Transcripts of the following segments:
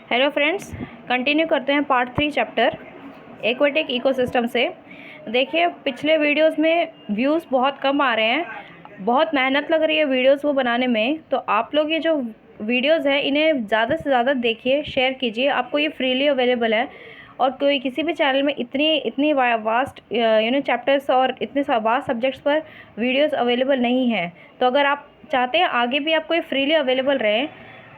Hello friends, continue करते हैं part 3 chapter aquatic ecosystem से। देखिए, पिछले वीडियोस में व्यूज़ बहुत कम आ रहे हैं, बहुत मेहनत लग रही है वीडियोस को बनाने में। तो आप लोग ये जो वीडियोस हैं इन्हें ज़्यादा से ज़्यादा देखिए, शेयर कीजिए। आपको ये फ्रीली अवेलेबल है और कोई किसी भी चैनल में इतनी वास्ट चैप्टर्स और इतने वास्ट सब्जेक्ट्स पर वीडियोस अवेलेबल नहीं हैं। तो अगर आप चाहते हैं आगे भी आपको ये फ्रीली अवेलेबल रहे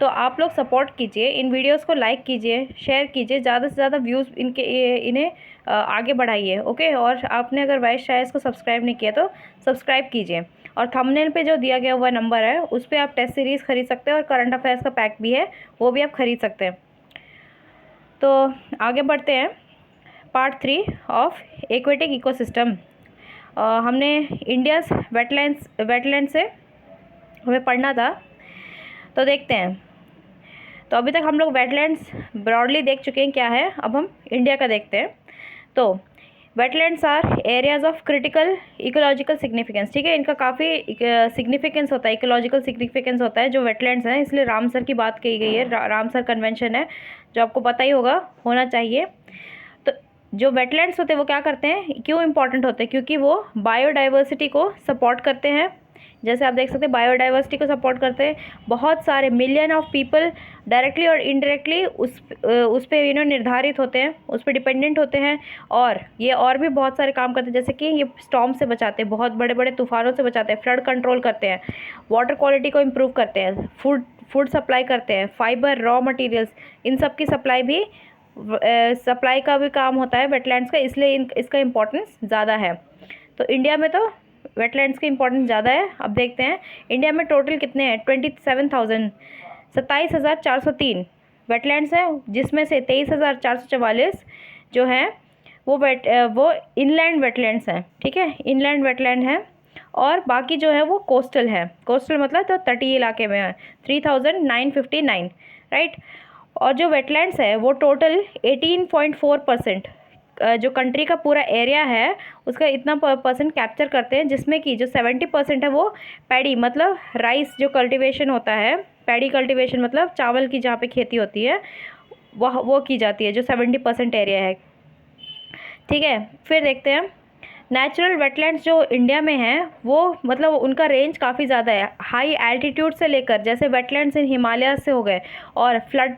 तो आप लोग सपोर्ट कीजिए, इन वीडियोस को लाइक कीजिए, शेयर कीजिए, ज़्यादा से ज़्यादा व्यूज़ इन्हें आगे बढ़ाइए। ओके, और आपने अगर वाइस शायर्स को सब्सक्राइब नहीं किया तो सब्सक्राइब कीजिए। और थंबनेल पे जो दिया गया हुआ नंबर है उस पर आप टेस्ट सीरीज़ खरीद सकते हैं और करंट अफेयर्स का पैक भी है, वो भी आप खरीद सकते हैं। तो आगे बढ़ते हैं, पार्ट 3 ऑफ एक्वेटिक इकोसिस्टम। हमने इंडियाज़ वेटलैंड से हमें पढ़ना था, तो देखते हैं। तो अभी तक हम लोग वेटलैंड्स ब्रॉडली देख चुके हैं क्या है, अब हम इंडिया का देखते हैं। तो wetlands are areas of critical ecological significance. ठीक है, इनका काफ़ी सिग्निफिकेंस होता है, इकोलॉजिकल सिग्निफिकेंस होता है जो वेटलैंड्स हैं, इसलिए रामसर की बात कही गई है। रामसर कन्वेंशन है जो आपको पता ही होना चाहिए। तो जो वेटलैंड्स होते हैं वो क्या करते हैं, क्यों इंपॉर्टेंट होते हैं? क्योंकि वो बायोडाइवर्सिटी को सपोर्ट करते हैं। जैसे आप देख सकते हैं, बायोडाइवर्सिटी को सपोर्ट करते हैं। बहुत सारे मिलियन ऑफ पीपल डायरेक्टली और इनडायरेक्टली उस पे निर्धारित होते हैं, उस पर डिपेंडेंट होते हैं। और ये और भी बहुत सारे काम करते हैं, जैसे कि ये स्टॉर्म से बचाते हैं, बहुत बड़े बड़े तूफानों से बचाते हैं, फ्लड कंट्रोल करते हैं, वाटर क्वालिटी को इम्प्रूव करते हैं, फूड सप्लाई करते हैं, फाइबर, रॉ मटीरियल्स, इन सब की सप्लाई का भी काम होता है वेटलैंड्स का, इसलिए इसका इम्पोर्टेंस ज़्यादा है। तो इंडिया में तो वेटलैंड्स की इम्पोर्टेंस ज़्यादा है। अब देखते हैं इंडिया में टोटल कितने हैं। 27,403 वेटलैंड्स हैं, जिसमें से 23,444 जो हैं वो इनलैंड वेटलैंड्स हैं। ठीक है, इनलैंड वेटलैंड हैं, और बाकी जो है वो कोस्टल है। कोस्टल मतलब तो तटीय इलाके में है, 3,959, राइट। और जो वेटलैंड्स है वो टोटल 18.4% जो कंट्री का पूरा एरिया है उसका इतना परसेंट कैप्चर करते हैं, जिसमें कि जो 70% है वो पैडी मतलब राइस जो कल्टीवेशन होता है, पैडी कल्टीवेशन मतलब चावल की जहाँ पे खेती होती है वो की जाती है, जो 70% एरिया है। ठीक है, फिर देखते हैं नेचुरल वेटलैंड्स जो इंडिया में हैं वो मतलब उनका रेंज काफ़ी ज़्यादा है, हाई एल्टीट्यूड से लेकर, जैसे वेटलैंड्स इन हिमालय से हो गए, और flood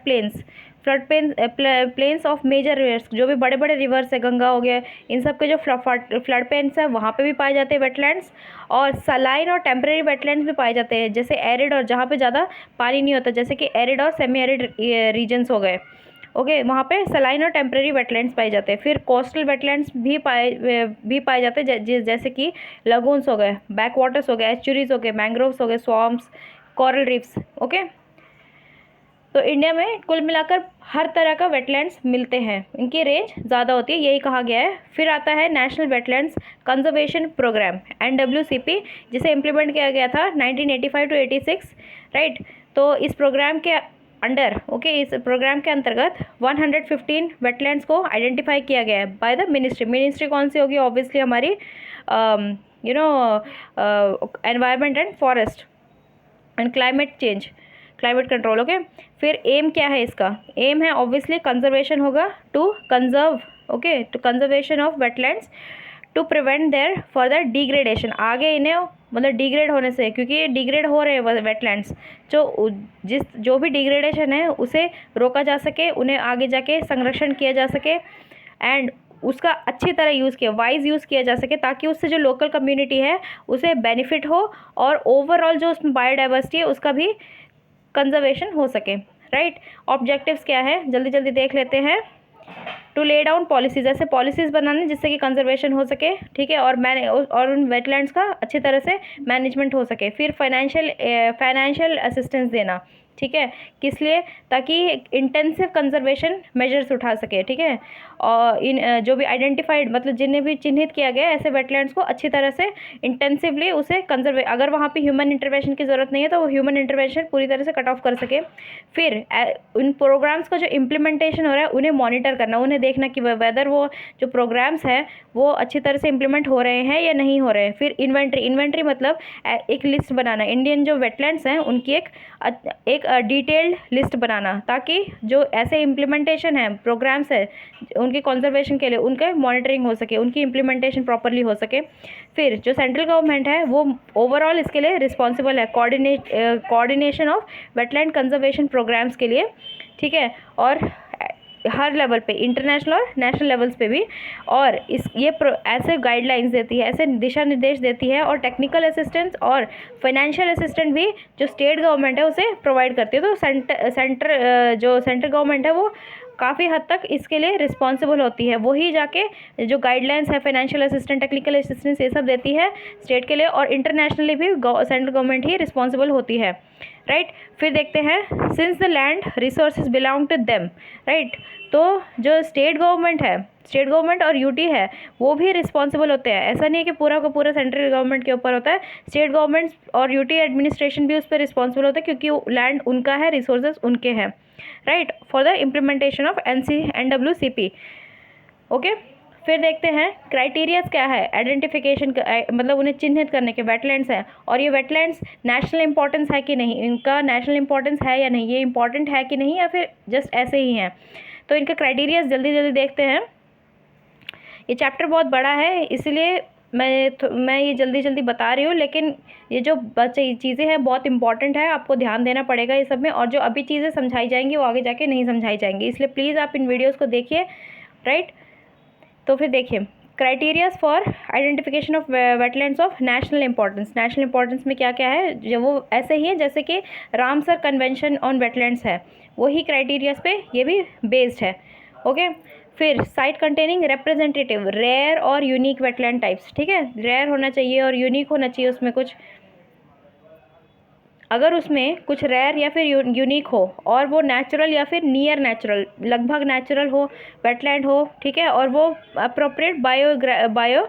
plains of major rivers, जो भी बड़े बड़े रिवर्स है, गंगा हो गया, इन सब के जो फ्लड प्लेन्स है वहाँ पे भी पाए जाते हैं वेटलैंड्स। और सलाइन और टेम्परेरी वेटलैंड्स भी पाए जाते हैं, जैसे एरिड और जहाँ पे ज़्यादा पानी नहीं होता, जैसे कि एरिड और सेमी एरिड रीजन्स हो गए। ओके, वहाँ पे सलाइन और टेम्परेरी वेटलैंड्स पाए जाते हैं। फिर कोस्टल वेटलैंड्स भी पाए जाते हैं, जैसे कि लगून्स हो गए, बैक वाटर्स हो गए, एस्चुरीज हो गए, मैंग्रोव्स हो गए, स्वॉम्प्स, कोरल रीफ्स। ओके, तो इंडिया में कुल मिलाकर हर तरह का वेटलैंड्स मिलते हैं, इनकी रेंज ज़्यादा होती है, यही कहा गया है। फिर आता है national wetlands conservation programme NWCP, जिसे इम्प्लीमेंट किया गया था 1985 to 86, राइट। तो इस प्रोग्राम के अंडर इस प्रोग्राम के अंतर्गत 115 वेटलैंड्स को आइडेंटिफाई किया गया है बाय द मिनिस्ट्री कौन सी होगी? ऑब्वियसली हमारी environment and forest and climate control. Okay, फिर एम क्या है इसका? एम है ऑब्वियसली कंजर्वेशन होगा, to conservation of wetlands to prevent their further degradation, आगे इन्हें मतलब डिग्रेड होने से, क्योंकि ये डिग्रेड हो रहे हैं वेटलैंड्स, जो भी डिग्रेडेशन है उसे रोका जा सके, उन्हें आगे जाके संरक्षण किया जा सके, एंड उसका अच्छी तरह वाइज यूज़ किया जा सके, ताकि उससे जो लोकल कम्युनिटी है उसे बेनिफिट हो, और ओवरऑल जो उसमें बायोडाइवर्सिटी है उसका भी कंजर्वेशन हो सके, राइट। ऑब्जेक्टिव्स क्या है, जल्दी जल्दी देख लेते हैं। टू ले डाउन पॉलिसीज, ऐसे पॉलिसीज़ बनाने जिससे कि कंजर्वेशन हो सके, ठीक है, और उन वेटलैंड्स का अच्छी तरह से मैनेजमेंट हो सके। फिर फाइनेंशियल असिस्टेंस देना, ठीक है, किस लिए? ताकि इंटेंसिव कंजर्वेशन मेजर्स उठा सके, ठीक है। और जो भी आइडेंटिफाइड मतलब जिन्हें भी चिन्हित किया गया ऐसे वेटलैंड्स को अच्छी तरह से इंटेंसिवली उसे अगर वहाँ पे ह्यूमन इंटरवेंशन की ज़रूरत नहीं है तो वो ह्यूमन इंटरवेंशन पूरी तरह से कट ऑफ कर सके। फिर उन प्रोग्राम्स का जो इम्प्लीमेंटेशन हो रहा है उन्हें मॉनिटर करना, उन्हें देखना कि वेदर वो जो प्रोग्राम्स हैं वो अच्छी तरह से इम्प्लीमेंट हो रहे हैं या नहीं हो रहे हैं। फिर इन्वेंट्री मतलब एक लिस्ट बनाना, इंडियन जो वेटलैंड्स हैं उनकी एक डिटेल्ड लिस्ट बनाना, ताकि जो ऐसे इम्प्लीमेंटेशन है, प्रोग्राम्स है उनकी कंजर्वेशन के लिए, उनका मॉनिटरिंग हो सके, उनकी इम्प्लीमेंटेशन प्रॉपरली हो सके। फिर जो सेंट्रल गवर्नमेंट है वो ओवरऑल इसके लिए रिस्पॉन्सिबल है, coordination of wetland conservation programmes के लिए, ठीक है, और हर लेवल पे, इंटरनेशनल और नेशनल लेवल्स पे भी। और ये ऐसे गाइडलाइंस देती है, ऐसे दिशा निर्देश देती है, और टेक्निकल असिस्टेंस और फाइनेंशियल असिस्टेंट भी जो स्टेट गवर्नमेंट है उसे प्रोवाइड करती है। तो सेंट्रल गवर्नमेंट है वो काफ़ी हद तक इसके लिए रिस्पॉन्सिबल होती है, वही जाके जो गाइडलाइंस है, फाइनेंशियल असिस्टेंट, टेक्निकल असिस्टेंस, ये सब देती है स्टेट के लिए, और इंटरनेशनली भी सेंट्रल गवर्नमेंट ही रिस्पॉन्सिबल होती है, राइट। फिर देखते हैं, since the land resources belong to them, right. तो जो स्टेट गवर्नमेंट है, स्टेट गवर्नमेंट और यूटी है, वो भी रिस्पॉन्सिबल होते हैं। ऐसा नहीं है कि पूरा का पूरा सेंट्रल गवर्नमेंट के ऊपर होता है, स्टेट गवर्नमेंट और यूटी एडमिनिस्ट्रेशन भी उस पर रिस्पॉन्सिबल होता है, क्योंकि लैंड उनका है, रिसोर्सेज उनके हैं, right, for the implementation of NWCP। Okay. फिर देखते हैं क्राइटेरियाज क्या है आइडेंटिफिकेशन का, मतलब उन्हें चिन्हित करने के। वेटलैंड्स हैं, और ये वेटलैंड्स नेशनल इंपॉर्टेंस है कि नहीं, इनका नेशनल इंपॉर्टेंस है या नहीं, ये इंपॉर्टेंट है कि नहीं, या फिर जस्ट ऐसे ही हैं। तो इनका क्राइटेरियाज जल्दी जल्दी देखते हैं। ये चैप्टर बहुत बड़ा है, इसलिए मैं ये जल्दी जल्दी बता रही हूँ, लेकिन ये जो चीज़ें हैं बहुत इंपॉर्टेंट है, आपको ध्यान देना पड़ेगा ये सब में। और जो अभी चीज़ें समझाई जाएंगी वो आगे जाके नहीं समझाई जाएंगी, इसलिए प्लीज़ आप इन वीडियोज़ को देखिए, राइट। तो फिर देखिए, criterias for identification of wetlands of national importance. National importance में क्या क्या है, जो वो ऐसे ही है जैसे कि रामसर कन्वेंशन ऑन वेटलैंड्स है, वही क्राइटेरियाज पे ये भी बेस्ड है। ओके। फिर साइट कंटेनिंग रिप्रेजेंटेटिव रेयर और यूनिक वेटलैंड टाइप्स, ठीक है, रेयर होना चाहिए और यूनिक होना चाहिए उसमें कुछ। अगर उसमें कुछ रेयर या फिर यूनिक हो, और वो नेचुरल या फिर नियर नेचुरल, लगभग नेचुरल हो, वेटलैंड हो, ठीक है, और वो अप्रोप्रिएट बायो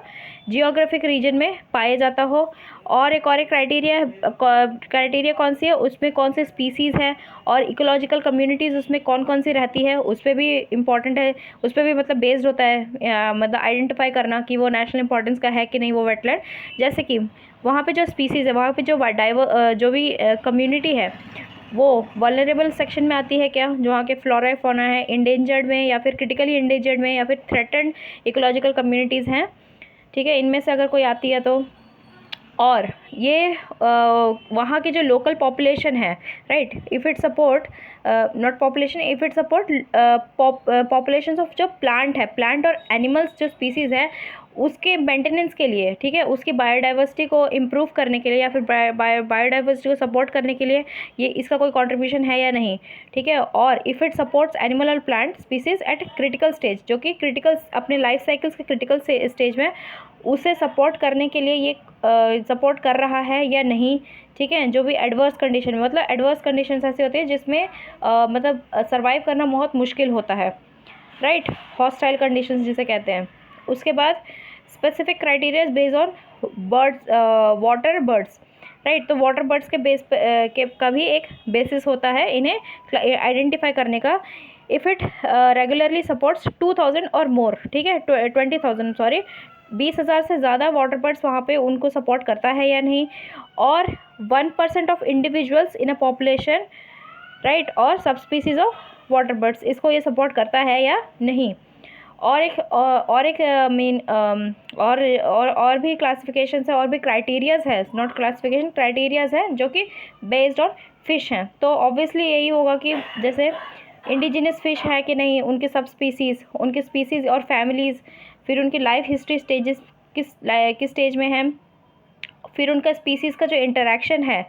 जियोग्राफिक रीजन में पाए जाता हो। और एक क्राइटेरिया कौन सी है, उसमें कौन से स्पीसीज़ है, और इकोलॉजिकल कम्युनिटीज़ उसमें कौन कौन सी रहती है, उस पर भी इम्पॉर्टेंट है, उस पर भी मतलब बेस्ड होता है, मतलब आइडेंटिफाई करना कि वो नेशनल इंपॉर्टेंस का है कि नहीं वो वेटलैंड। जैसे कि वहाँ पे जो स्पीसीज़ है, वहाँ पे जो भी कम्युनिटी है, वो वल्नरेबल सेक्शन में आती है क्या, जो वहाँ के फ्लोरा फौना है, इंडेंजर्ड में, या फिर क्रिटिकली इंडेंजर्ड में, या फिर थ्रेटन्ड इकोलॉजिकल कम्युनिटीज़ हैं, ठीक है, इनमें से अगर कोई आती है तो। और ये वहाँ की जो लोकल पॉपुलेशन है, right, if it support not population, if it support population of जो प्लांट है, प्लांट और एनिमल्स जो स्पीसीज़ है, उसके मेंटेनेंस के लिए, ठीक है, उसकी बायोडाइवर्सिटी को इम्प्रूव करने के लिए, या फिर बायोडाइवर्सिटी को सपोर्ट करने के लिए ये इसका कोई कंट्रीब्यूशन है या नहीं, ठीक है। और इफ़ इट सपोर्ट्स एनिमल और plant species eight critical stage, जो कि क्रिटिकल अपने लाइफ साइकिल्स के क्रिटिकल स्टेज में उसे सपोर्ट करने के लिए ये सपोर्ट कर रहा है या नहीं, ठीक है। जो भी एडवर्स कंडीशन में, मतलब एडवर्स कंडीशंस ऐसे होते हैं जिसमें मतलब सर्वाइव करना बहुत मुश्किल होता है, राइट, हॉस्टाइल कंडीशंस जिसे कहते हैं। उसके बाद specific criteria based on birds, water birds, right. तो वाटर बर्ड्स के बेस के का भी एक बेसिस होता है इन्हें आइडेंटिफाई करने का। इफ़ इट रेगुलरली सपोर्ट्स 2000 और मोर, ठीक है, 20,000 सॉरी 20,000 से ज़्यादा वाटर बर्ड्स वहाँ पे उनको सपोर्ट करता है या नहीं। और 1% of individuals in a population, right, और सब स्पीसीज़ ऑफ वाटर बर्ड्स, इसको ये सपोर्ट करता है या नहीं। और एक मेन और भी क्लासिफिकेशंस है, और भी क्राइटेरियाज़ है, नॉट क्लासिफिकेशन, क्राइटेरियाज़ हैं जो कि बेस्ड ऑन फिश हैं। तो ऑब्वियसली यही होगा कि जैसे इंडिजिनस फिश है कि नहीं, उनके सब स्पीसीज़, उनके स्पीसीज़ और फैमिलीज़, फिर उनकी लाइफ हिस्ट्री स्टेजेस किस स्टेज में है, फिर उनका स्पीसीज़ का जो इंटरेक्शन है,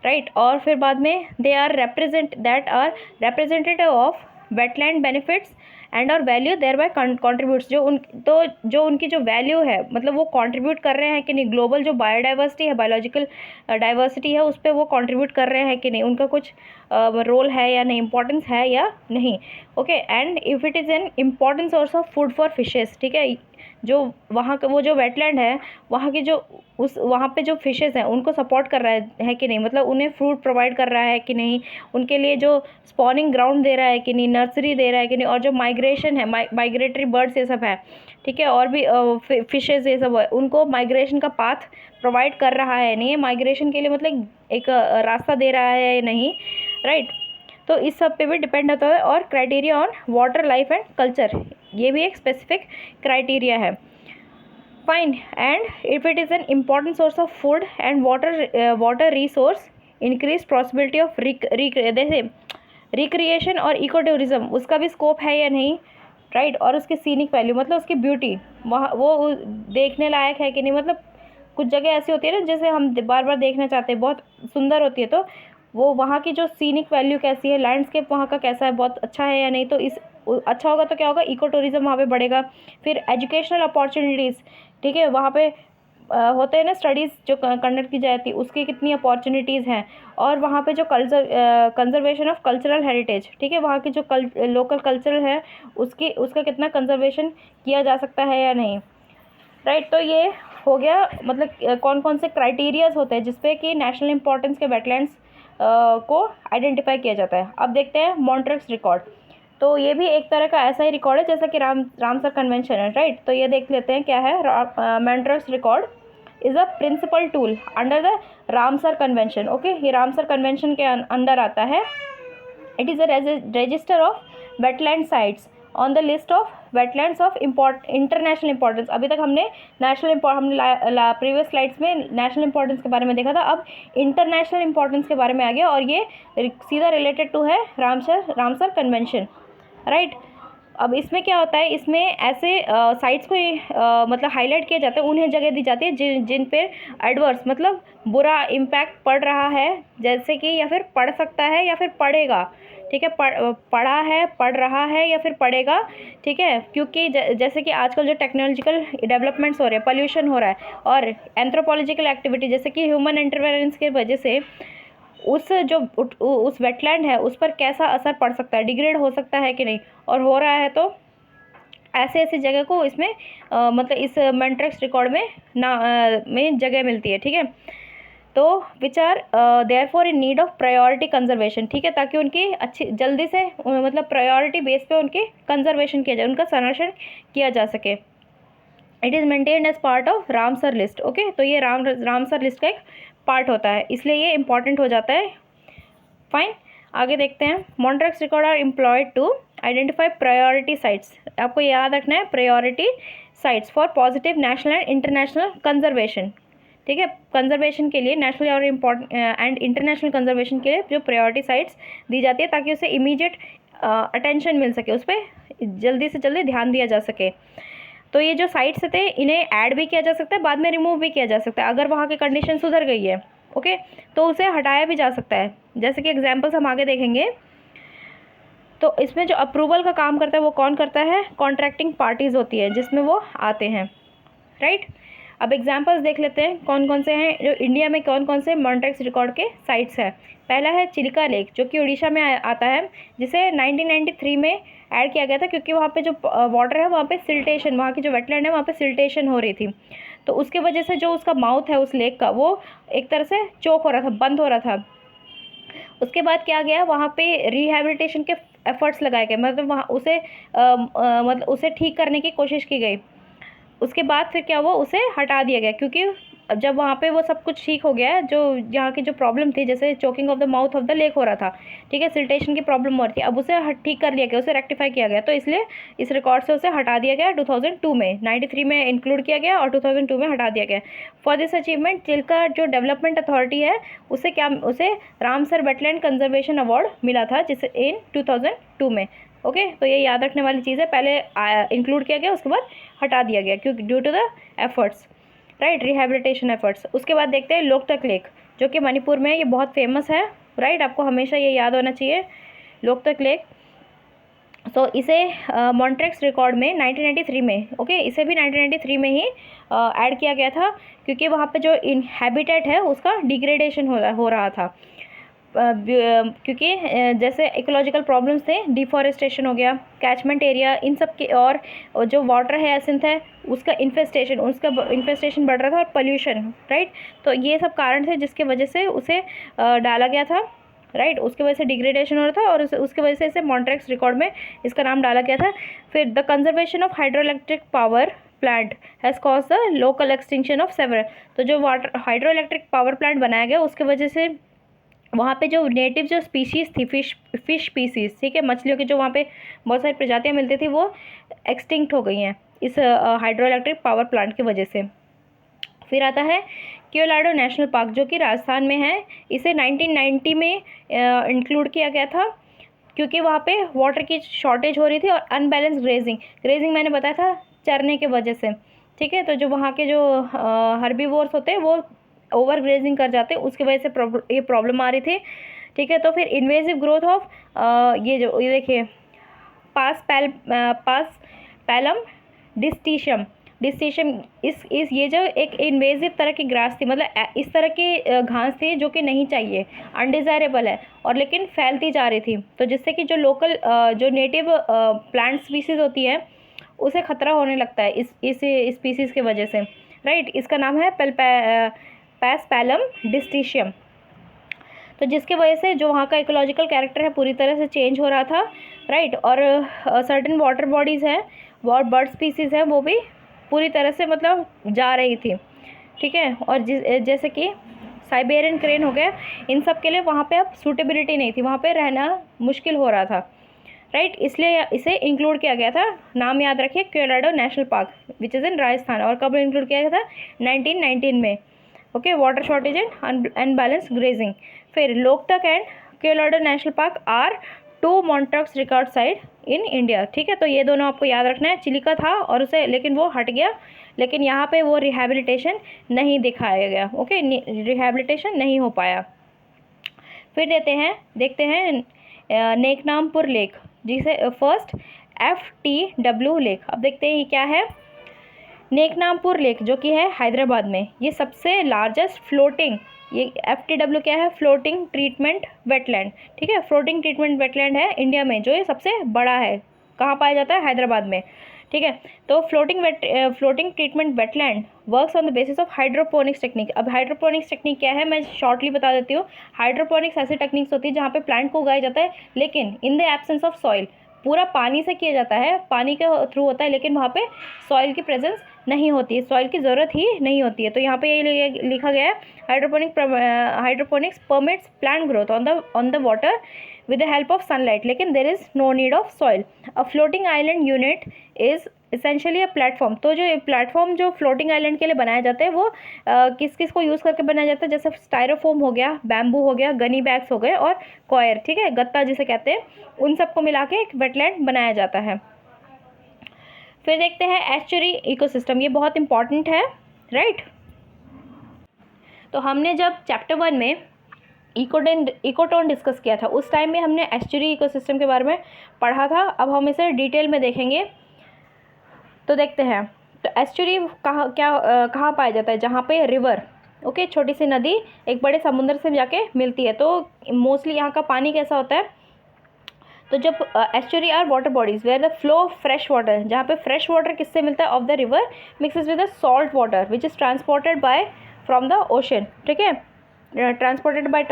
राइट। और फिर बाद में they are representative of wetland benefits and और वैल्यू देयर बाय कॉन्ट्रीब्यूट्स, जो उनकी जो वैल्यू है, मतलब वो कंट्रीब्यूट कर रहे हैं कि नहीं, ग्लोबल जो बायोडाइवर्सिटी है, बायोलॉजिकल डाइवर्सिटी है, उस पर वो कंट्रीब्यूट कर रहे हैं कि नहीं, उनका कुछ रोल है या नहीं, इंपॉर्टेंस है या नहीं। Okay. And if it is an important source of food for fishes, ठीक है, जो वहाँ का वो जो वेटलैंड है, वहाँ की जो वहाँ पे जो फिशेस हैं उनको सपोर्ट कर रहा है कि नहीं, मतलब उन्हें फ्रूट प्रोवाइड कर रहा है कि नहीं, उनके लिए जो स्पॉनिंग ग्राउंड दे रहा है कि नहीं, नर्सरी दे रहा है कि नहीं, और जो माइग्रेशन है, माइग्रेटरी बर्ड्स ये सब है, ठीक है, और भी फिशेस ये सब है, उनको माइग्रेशन का पाथ प्रोवाइड कर रहा है नहीं, माइग्रेशन के लिए मतलब एक रास्ता दे रहा है नहीं, राइट। तो इस सब पे भी डिपेंड होता है। और criteria on water life and culture, ये भी एक स्पेसिफिक क्राइटेरिया है। Fine. And if it is an important source of food and water resource, increase possibility of जैसे रिक्रिएशन और इको टूरिज्म, उसका भी स्कोप है या नहीं, राइट। और उसकी सीनिक वैल्यू मतलब उसकी ब्यूटी, वहाँ वो देखने लायक है कि नहीं। मतलब कुछ जगह ऐसी होती है ना जैसे हम बार बार देखना चाहते हैं, बहुत सुंदर होती है, तो वो वहाँ की जो सीनिक वैल्यू कैसी है, लैंडस्केप वहाँ का कैसा है, बहुत अच्छा है या नहीं। तो इस अच्छा होगा तो क्या होगा, इको टूरिज्म वहाँ पे बढ़ेगा। फिर एजुकेशनल अपॉर्चुनिटीज़, ठीक है, वहाँ पे होते हैं ना स्टडीज़ जो कंडक्ट की जाती है, उसकी कितनी अपॉर्चुनिटीज़ हैं। और वहाँ पे जो कंजर्वेशन ऑफ कल्चरल हेरिटेज, ठीक है, वहाँ की जो लोकल कल्चर है उसका कितना कंजर्वेशन किया जा सकता है या नहीं, राइट। तो ये हो गया मतलब कौन कौन से क्राइटेरियाज होते हैं जिसपे कि नेशनल इंपॉर्टेंस के वेटलैंड्स को आइडेंटिफाई किया जाता है। अब देखते हैं मॉन्ट्रिक्स रिकॉर्ड। तो ये भी एक तरह का ऐसा ही रिकॉर्ड है जैसा कि रामसर कन्वेंशन है, राइट। तो ये देख लेते हैं क्या है। Montreux record is a principal tool under the Ramsar convention. Okay, ये रामसर कन्वेंशन के अंडर आता है। It is a register of wetland sites on the list of wetlands of international importance. अभी तक हमने प्रीवियस स्लाइड्स में national importance के बारे में देखा था, अब इंटरनेशनल इंपॉर्टेंस के बारे में आ गया, और ये सीधा रिलेटेड टू है रामसर कन्वेंशन, राइट। अब इसमें क्या होता है, इसमें ऐसे साइट्स को मतलब हाईलाइट किया जाता है, उन्हें जगह दी जाती है जिन पे एडवर्स मतलब बुरा इम्पैक्ट पड़ रहा है, जैसे कि या फिर पड़ सकता है या फिर पड़ेगा, ठीक है, पड़ा है, पड़ रहा है या फिर पड़ेगा, ठीक है। क्योंकि जैसे कि आजकल जो टेक्नोलॉजिकल डेवलपमेंट्स हो रहे हैं, पोल्यूशन हो रहा है, और एंथ्रोपोलॉजिकल एक्टिविटी जैसे कि ह्यूमन इंटरवेरेंस की वजह से उस वेटलैंड है उस पर कैसा असर पड़ सकता है, डिग्रेड हो सकता है कि नहीं, और हो रहा है तो ऐसे ऐसी जगह को इसमें मतलब इस मॉन्ट्रिक्स रिकॉर्ड में जगह मिलती है, ठीक है। तो which are therefore in need of priority conservation, ठीक है, ताकि उनकी अच्छी जल्दी से मतलब प्रायोरिटी बेस पे उनके कंजर्वेशन किया जाए, उनका संरक्षण किया जा सके। It is maintained as part of Ramsar list. Okay, तो ये रामसर लिस्ट का एक पार्ट होता है, इसलिए ये इंपॉर्टेंट हो जाता है। फाइन, आगे देखते हैं। Montreux record are employed to identify priority sites. आपको याद रखना है priority sites for positive national and international conservation, ठीक है। कंजर्वेशन के लिए नेशनल और एंड इंटरनेशनल कंजर्वेशन के लिए जो प्रायोरिटी साइट्स दी जाती है ताकि उसे इमीडिएट अटेंशन मिल सके, उस पर जल्दी से जल्दी ध्यान दिया जा सके। तो ये जो साइट्स थे इन्हें ऐड भी किया जा सकता है, बाद में रिमूव भी किया जा सकता है। अगर वहाँ की कंडीशन सुधर गई है, ओके, तो उसे हटाया भी जा सकता है। जैसे कि एग्जांपल्स हम आगे देखेंगे। तो इसमें जो अप्रूवल का काम करता है वो कौन करता है, कॉन्ट्रैक्टिंग पार्टीज़ होती है जिसमें वो आते हैं, राइट। अब एग्जांपल्स देख लेते हैं कौन कौन से हैं, जो इंडिया में कौन कौन से मॉन्ट्रिक्स रिकॉर्ड के साइट्स हैं। पहला है चिलिका लेक, जो कि उड़ीसा में आता है, जिसे 1993 में ऐड किया गया था क्योंकि वहाँ पे जो वाटर है वहाँ पे सिल्टेशन, वहाँ की जो वेटलैंड है वहाँ पे सिल्टेशन हो रही थी। तो उसके वजह से जो उसका माउथ है उस लेक का, वो एक तरह से चोक हो रहा था, बंद हो रहा था। उसके बाद क्या गया, वहाँ पे रिहैबिलिटेशन के एफर्ट्स लगाए गए, मतलब वहाँ उसे ठीक करने की कोशिश की गई। उसके बाद फिर क्या हुआ, उसे हटा दिया गया क्योंकि जब वहाँ पे वो सब कुछ ठीक हो गया है, जो यहाँ की जो प्रॉब्लम थी, जैसे choking of the mouth of the lake हो रहा था, ठीक है, सिल्टेशन की प्रॉब्लम हो रही थी, अब उसे ठीक कर लिया गया, उसे रेक्टिफाई किया गया। तो इसलिए इस रिकॉर्ड से उसे हटा दिया गया 2002 में, 93 में इंक्लूड किया गया और 2002 में हटा दिया गया। फॉर दिस अचीवमेंट चिल्का जो डेवलपमेंट अथॉरिटी है उसे रामसर वेटलैंड कंजर्वेशन अवार्ड मिला था, जिसे इन 2002 में। ओके, तो ये याद रखने वाली चीज़ है, पहले इंक्लूड किया गया उसके बाद हटा दिया गया क्योंकि due to the efforts, right, rehabilitation efforts. उसके बाद देखते हैं लोकतक लेक, जो कि मणिपुर में, ये बहुत फेमस है, राइट, आपको हमेशा ये याद होना चाहिए, लोकतक लेक। तो इसे मॉन्ट्रिक्स रिकॉर्ड में 1993 में, ओके, इसे भी 1993 में ही ऐड किया गया था क्योंकि वहाँ पे जो हैबिटेट है उसका डिग्रेडेशन हो रहा था, क्योंकि जैसे इकोलॉजिकल प्रॉब्लम्स थे, डिफॉरेस्टेशन हो गया, कैचमेंट एरिया, इन सब के, और जो वाटर है एसिंथ है उसका इन्फेस्टेशन बढ़ रहा था, और पोल्यूशन, राइट। तो ये सब कारण थे जिसके वजह से उसे डाला गया था, राइट, उसके वजह से डिग्रेडेशन हो रहा था और उसके वजह से इसे मॉन्ट्रिक्स रिकॉर्ड में इसका नाम डाला गया था। फिर the conservation of hydroelectric power plant has cause the local extinction of several. तो जो हाइड्रो इलेक्ट्रिक पावर प्लांट बनाया गया उसके वजह से वहाँ पे जो नेटिव जो स्पीशीज़ थी, फिश स्पीसीज़, ठीक है, मछलियों की जो वहाँ पे बहुत सारी प्रजातियाँ मिलती थी, वो एक्सटिंक्ट हो गई हैं इस हाइड्रो इलेक्ट्रिक पावर प्लांट की वजह से। फिर आता है कोलोराडो नेशनल पार्क, जो कि राजस्थान में है। इसे 1990 में इंक्लूड किया गया था, क्योंकि वहाँ पे वाटर की शॉर्टेज हो रही थी और अनबैलेंस ग्रेजिंग मैंने बताया था चरने के वजह से, ठीक है। तो जो वहाँ के जो हर्बीवोर्स होते हैं वो ओवर ग्रेजिंग कर जाते हैं, उसकी वजह से ये प्रॉब्लम आ रही थी, ठीक है। तो फिर इन्वेजिव ग्रोथ ऑफ ये देखिए पास पैलम डिस्टीशियम इस ये जो एक इन्वेजिव तरह की ग्रास थी, मतलब इस तरह की घास थी जो कि नहीं चाहिए, अनडिज़ायरेबल है, और लेकिन फैलती जा रही थी, तो जिससे कि जो लोकल जो नेटिव प्लांट स्पीसीज़ होती है उसे खतरा होने लगता है इस स्पीसीज़ की वजह से, राइट। इसका नाम है पैसपैलम डिस्टीशियम। तो जिसकी वजह से जो वहाँ का इकोलॉजिकल कैरेक्टर है पूरी तरह से चेंज हो रहा था, राइट। और सर्टेन वाटर बॉडीज़ हैं और बर्ड स्पीसीज़ हैं, वो भी पूरी तरह से मतलब जा रही थी, ठीक है। और जैसे कि साइबेरियन क्रेन हो गया, इन सब के लिए वहाँ पे अब सूटेबिलिटी नहीं थी, वहाँ पे रहना मुश्किल हो रहा था, राइट। इसलिए इसे इंक्लूड किया गया था। नाम याद रखिए, Keoladeo national park which is in Rajasthan. और कब इंक्लूड किया गया था? 1919 में, okay. Water shortage and unbalance grazing. फिर Loktak and Keoladeo national park are two Montreux record site in India, ठीक है। तो ये दोनों आपको याद रखना है। चिलिका था और उसे, लेकिन वो हट गया, लेकिन यहाँ पे वो रिहैबिलिटेशन नहीं दिखाया गया, ओके, रिहैबिलिटेशन नहीं हो पाया। फिर देखते हैं नेकनामपुर लेक, जिसे फर्स्ट FTW लेक। अब देखते हैं ये क्या है। नेकनामपुर लेक जो कि है हैदराबाद में, ये सबसे लार्जेस्ट फ्लोटिंग, ये FTW क्या है? फ्लोटिंग ट्रीटमेंट वेटलैंड, ठीक है। फ्लोटिंग ट्रीटमेंट वेटलैंड है इंडिया में, जो ये सबसे बड़ा है। कहाँ पाया जाता है? हैदराबाद में, ठीक है। तो floating treatment wetland works on the basis of hydroponics technique. अब हाइड्रोपोनिक्स टेक्निक क्या है, मैं शॉर्टली बता देती हूँ। हाइड्रोपोनिक्स ऐसी टेक्निक्स होती है जहाँ पे प्लांट को उगाया जाता है, लेकिन in the absence of soil. पूरा पानी से किया जाता है, पानी के थ्रू होता है, लेकिन वहाँ पे सॉइल की प्रेजेंस नहीं होती है, सॉइल की ज़रूरत ही नहीं होती है। तो यहाँ पे ये लिखा गया है, hydroponics permits plant growth on the water with the help of sunlight, लेकिन there is no need of soil. A floating island unit is essentially a platform. तो जो प्लेटफॉर्म जो फ्लोटिंग आइलैंड के लिए बनाया जाता है, वो किस किस को यूज़ करके बनाया जाता है? जैसे स्टायरोफोम हो गया, बैम्बू हो गया, गनी बैग्स हो गए, और कॉयर, ठीक है, गत्ता जिसे कहते हैं, उन सबको मिला के एक वेटलैंड बनाया जाता है। फिर देखते हैं एस्चुरी इकोसिस्टम, ये बहुत इंपॉर्टेंट है, राइट। तो हमने जब चैप्टर 1 में इकोटोन डिस्कस किया था, उस टाइम में हमने एस्चुरी इकोसिस्टम के बारे में पढ़ा था। अब हम इसे डिटेल में देखेंगे। तो देखते हैं, तो एस्चुरी कहाँ पाया जाता है? जहाँ पे रिवर, ओके, छोटी सी नदी एक बड़े समुद्र से जाके मिलती है। तो मोस्टली यहाँ का पानी कैसा होता है? तो जब estuary are water bodies where the flow of fresh water, जहाँ पे फ्रेश वाटर किससे मिलता है? Of the river mixes with the salt water which is transported by from the ocean, ठीक है, transported by